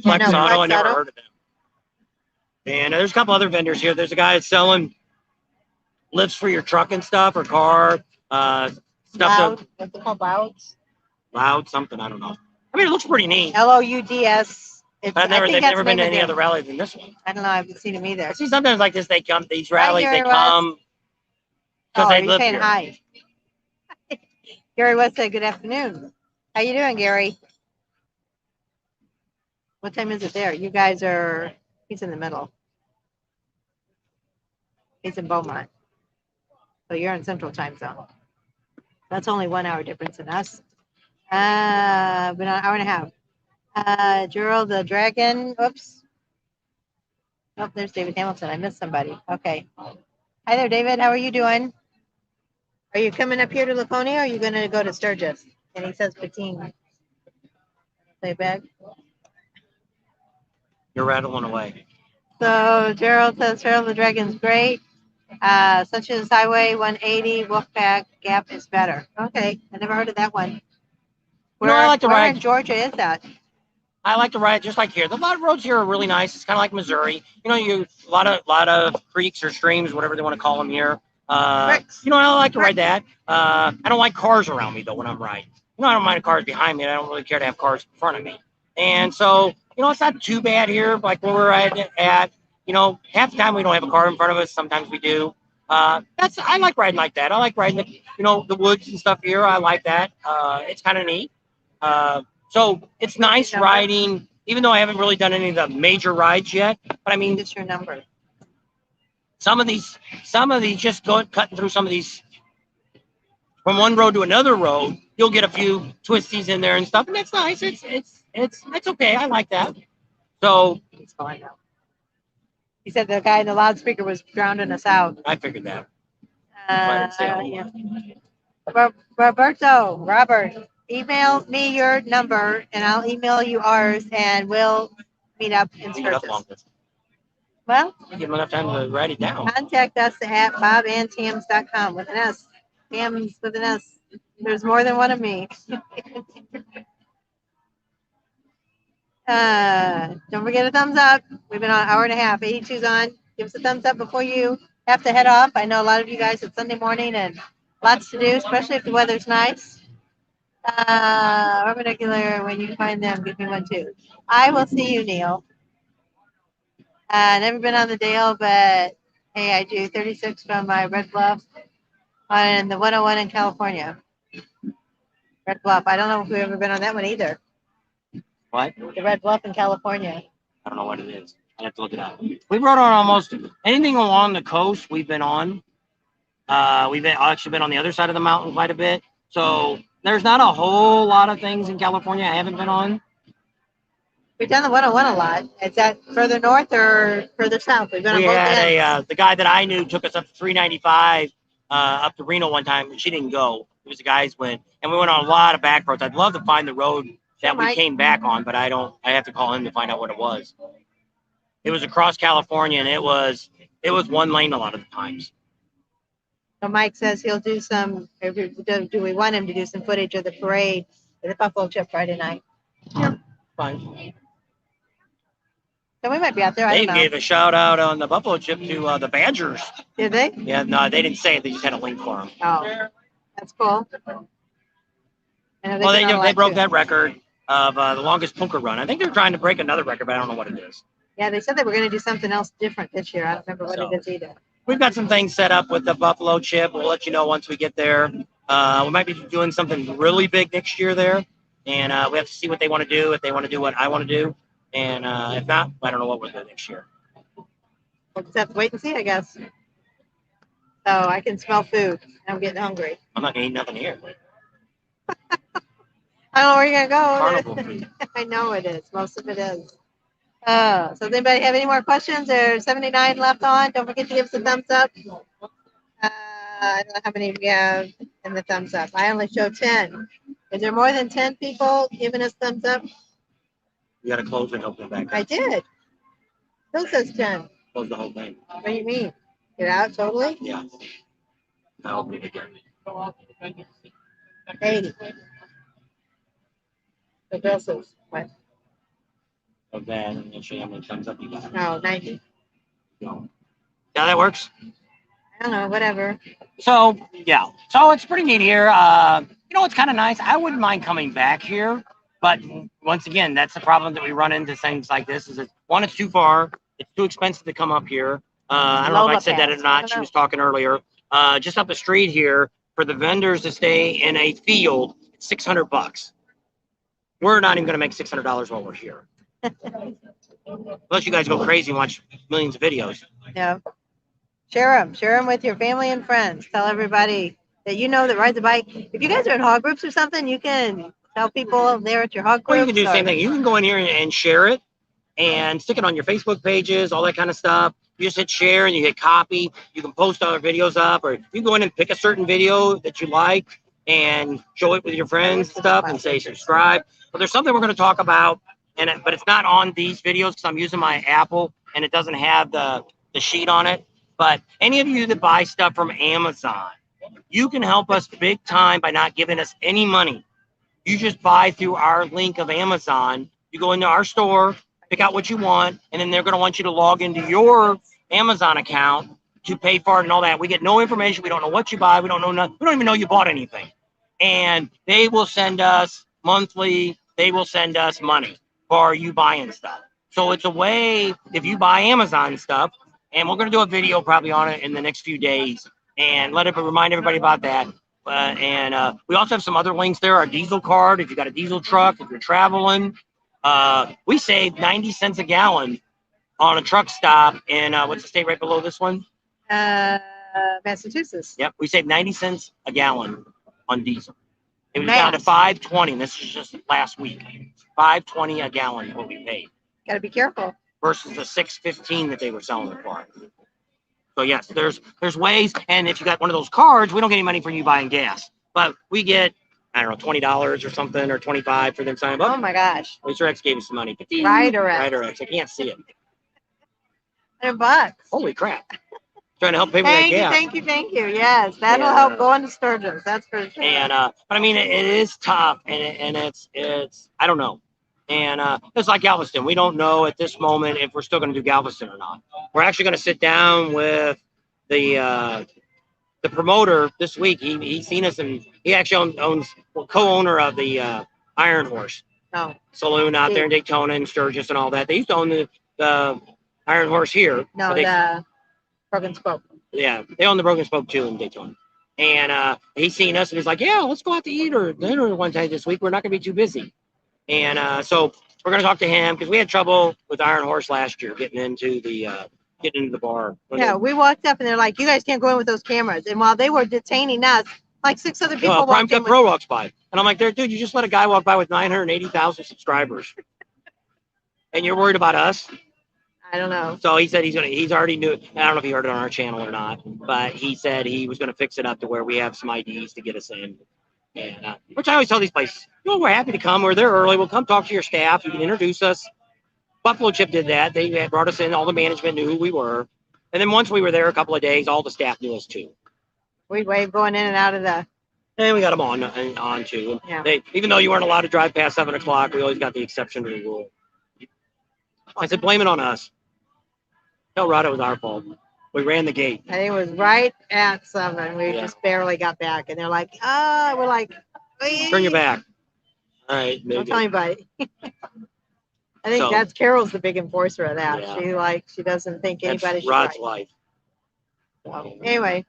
Flex Auto, I never heard of them. And there's a couple other vendors here. There's a guy that's selling lifts for your truck and stuff or car. Stuff. Loud. What's it called? Louds? Loud something. I don't know. I mean, it looks pretty neat. Louds. They've never been to any other rally than this one. I don't know. I haven't seen them either. I see sometimes like this. They come these rallies. Gary They come because they you're live saying here. hi. Gary West said good afternoon. How you doing, Gary? What time is it there? You guys are, he's in the middle. He's in Beaumont. So you're in Central Time Zone. That's only 1 hour difference in us. Been an hour and a half. Gerald the Dragon. Oops. Oh, there's David Hamilton. I missed somebody. Okay. Hi there, David. How are you doing? Are you coming up here to Laconia or are you going to go to Sturgis? And he says Patine. Play back. You're rattling away. So Gerald says Gerald the Dragon's great. Such as Highway 180, Wolfpack Gap is better. Okay, I never heard of that one. Where, I like to where ride. in Georgia is that? I like to ride just like here. The lot of roads here are really nice. It's kind of like Missouri. You know, a lot of creeks or streams, whatever they want to call them here. Bricks. You know, I like to ride that. I don't like cars around me though when I'm riding. You know, I don't mind cars behind me. I don't really care to have cars in front of me. And so, you know, it's not too bad here. Like when we're at, you know, half the time we don't have a car in front of us. Sometimes we do. I like riding like that. I like riding the woods and stuff here. I like that. It's kind of neat. So it's nice riding, even though I haven't really done any of the major rides yet. But I mean, Just your number. some of these just cutting through some of these from one road to another road, you'll get a few twisties in there and stuff, and that's nice. It's okay. I like that. So He's going now. He said the guy in the loudspeaker was drowning us out. I figured that. Yeah. Robert, email me your number and I'll email you ours and we'll meet up in Sturgis. Well, give them enough time to write it down. Contact us at bobandtams.com with an S. Tams with an S. There's more than one of me. Don't forget a thumbs up. We've been on an hour and a half. 82's on. Give us a thumbs up before you have to head off. I know a lot of you guys, it's Sunday morning and lots to do, especially if the weather's nice. Perpendicular, when you find them, give me one too. I will see you, Neil. Never been on the Dale, but hey, I do 36 from my Red Bluff on the 101 in California. Red Bluff. I don't know if we've ever been on that one either. What? The Red Bluff in California. I don't know what it is. I have to look it up. We rode on almost anything along the coast. We've been on. We've actually been on the other side of the mountain quite a bit. So there's not a whole lot of things in California I haven't been on. We've done the 101 a lot. Is that further north or further south? We've been on both ends. The guy that I knew took us up to 395 up to Reno one time, and she didn't go. It was the guys went, and we went on a lot of back roads. I'd love to find the road that we came back on, but I have to call him to find out what it was. It was across California, and it was one lane a lot of the times. So Mike says he'll do some. Do we want him to do some footage of the parade at the Buffalo Chip Friday night? Yeah, fine. So we might be out there. I They don't know. gave a shout out on the Buffalo Chip to the Badgers. Did they? Yeah, no, they didn't say it. They just had a link for them. Oh, that's cool. Well, they broke that record of the longest poker run. I think they're trying to break another record, but I don't know what it is. Yeah, they said they were going to do something else different this year. I don't remember what it is either. We've got some things set up with the Buffalo Chip. We'll let you know once we get there. We might be doing something really big next year there, and we have to see what they want to do. If they want to do what I want to do, and if not, I don't know what we'll do next year. We'll just have to wait and see, I guess. So I can smell food. I'm getting hungry. I'm not gonna eat nothing here. I don't know where you're gonna Carnival go. food. I know it is. Most of it is. So does anybody have any more questions? There's 79 left on. Don't forget to give us a thumbs up. I don't know how many we have in the thumbs up. I only show 10. Is there more than 10 people giving us thumbs up? You gotta close it and open it back up. I did. Still says 10. Close the whole thing. What do you mean? Get out totally? Yeah. I'll open it again. 80. The bill says what? Of that, and then show you how many thumbs up you got. No, 90. So, yeah, that works. I don't know, whatever. So yeah, so it's pretty neat here. You know, it's kind of nice. I wouldn't mind coming back here, but once again, that's the problem that we run into things like this. Is that one, it's too far. It's too expensive to come up here. I don't know if I said that or not. She was talking earlier. Just up the street here for the vendors to stay in a field, it's $600. We're not even going to make $600 while we're here. Unless you guys go crazy and watch millions of videos. Yeah. Share them with your family and friends. Tell everybody that you know that rides a bike. If you guys are in hog groups or something, you can tell people there at your hog Well, group. you can do the same thing. You can go in here and share it and stick it on your Facebook pages, all that kind of stuff. You just hit share and you hit copy. You can post other videos up, or you can go in and pick a certain video that you like and show it with your friends and stuff and say subscribe. But there's something we're going to talk about, but it's not on these videos because I'm using my Apple and it doesn't have the sheet on it. But any of you that buy stuff from Amazon, you can help us big time by not giving us any money. You just buy through our link of Amazon. You go into our store, pick out what you want, and then they're going to want you to log into your Amazon account to pay for it and all that. We get no information. We don't know what you buy. We don't know nothing. We don't even know you bought anything. And they will send us monthly. They will send us money for you buying stuff. So it's a way, if you buy Amazon stuff, and we're going to do a video probably on it in the next few days and remind everybody about that. We also have some other links there. Our diesel card, if you got a diesel truck, if you're traveling, we save 90 cents a gallon on a truck stop in what's the state right below this one? Massachusetts. Yep, we save 90 cents a gallon on diesel. It was down to $5.20. This is just last week. $5.20 a gallon is what we paid. Got to be careful. Versus the $6.15 that they were selling it for. So yes, there's ways, and if you got one of those cards, we don't get any money for you buying gas, but we get, I don't know, $20 or something, or $25 for them signing up. Oh my gosh! Mr. X gave us some money. Rider X. I can't see it. $100. Holy crap! Trying to help pay for that gas. Thank you. Yes, that'll help go into Sturgeon's. That's for sure. And but I mean, it is tough, and it's I don't know. And it's like Galveston. We don't know at this moment if we're still going to do Galveston or not. We're actually going to sit down with the promoter this week. He's seen us, and he actually owns co-owner of the Iron Horse saloon out there in Daytona and Sturgis and all that. They used to own the Iron Horse here. No, the Broken Spoke. Yeah, they own the Broken Spoke too in Daytona. And he's seen us, and he's like, "Yeah, let's go out to eat or dinner one time this week. We're not going to be too busy." And so we're going to talk to him because we had trouble with Iron Horse last year getting into the bar. Yeah, we walked up and they're like, "You guys can't go in with those cameras." And while they were detaining us, like 6 other people Prime walked in. Cut Pro walks by, and I'm like, "Dude, you just let a guy walk by with 980,000 subscribers, and you're worried about us?" I don't know. So he said he's already knew. I don't know if he heard it on our channel or not, but he said he was going to fix it up to where we have some IDs to get us in. And which I always tell these places, we're happy to come. We're there early. We'll come talk to your staff. You can introduce us. Buffalo Chip did that. They had brought us in. All the management knew who we were. And then once we were there a couple of days, all the staff knew us too. We waved going in and out of the. And we got them on too. Yeah. Even though you weren't allowed to drive past 7 o'clock, we always got the exception to the rule. I said, blame it on us. Tell Rod it was our fault. We ran the gate. I think it was right at 7. We just barely got back, and they're like, we're like, turn your back. All right. Don't tell anybody. I think that's Carol's the big enforcer of that. Yeah. She doesn't think anybody should. Rod's life. So, anyway.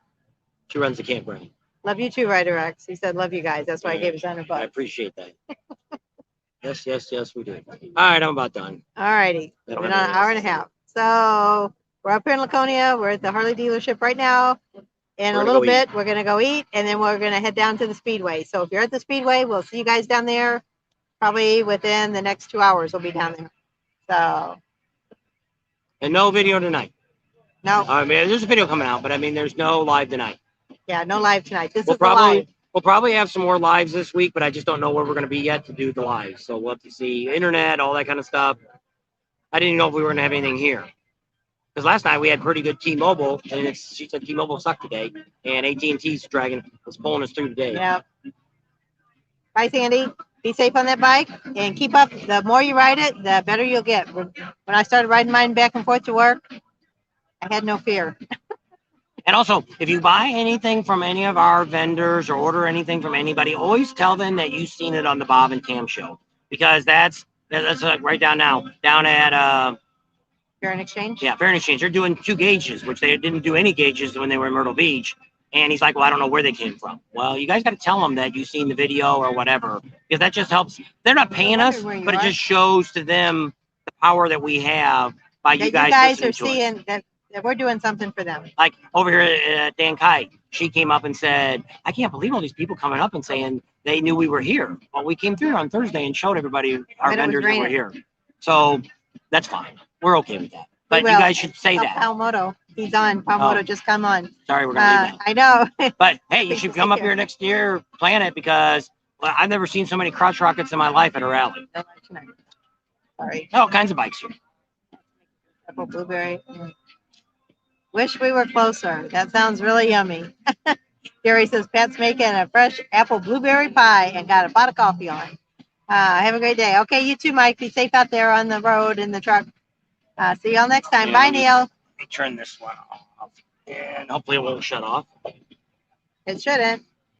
She runs the campground. Love you too, Rider X. He said, love you guys. That's why I gave us $100. I appreciate that. Yes, we do. All right, I'm about done. All righty. Been on an hour and a half. So we're up here in Laconia. We're at the Harley dealership right now. In a little bit, we're going to go eat, and then we're going to head down to the Speedway. So if you're at the Speedway, we'll see you guys down there. Probably within the next 2 hours, we'll be down there. So. And no video tonight. No. I mean, there's a video coming out, but I mean, there's no live tonight. Yeah, no live tonight. This is live. We'll probably have some more lives this week, but I just don't know where we're going to be yet to do the live. So we'll have to see internet, all that kind of stuff. I didn't know if we were going to have anything here. Because last night we had pretty good T-Mobile, and she said T-Mobile sucked today, and AT&T's was pulling us through today. Yeah. Bye, Sandy. Be safe on that bike, and keep up. The more you ride it, the better you'll get. When I started riding mine back and forth to work, I had no fear. And also, if you buy anything from any of our vendors or order anything from anybody, always tell them that you've seen it on the Bob and Tam show, because that's like right down at Fair and Exchange? Yeah, Fair and Exchange. They're doing 2 gauges, which they didn't do any gauges when they were in Myrtle Beach. And he's like, well, I don't know where they came from. Well, you guys got to tell them that you've seen the video or whatever, because that just helps. They're not paying us, but it just shows to them the power that we have by That you guys are listening to us. seeing that we're doing something for them. Like over here at Dan Kai, she came up and said, I can't believe all these people coming up and saying they knew we were here. Well, we came through on Thursday and showed everybody our But it was vendors that were raining. here. So that's fine. We're okay with that. But you will. guys should say that. Palmoto, he's on. Palmoto, Oh. just come on. Sorry, we're gonna leave now. I know. But hey, you Please should just come take up care. here next year, plan it, because well, I've never seen so many crotch rockets in my life at a rally. Sorry. All kinds of bikes here. Apple blueberry. Wish we were closer. That sounds really yummy. Gary says Pat's making a fresh apple blueberry pie and got a pot of coffee on. Have a great day. Okay, you too, Mike. Be safe out there on the road in the truck. See y'all next time. Yeah, Bye, let me- Neil. Let me turn this one off, and hopefully it will shut off. It shouldn't.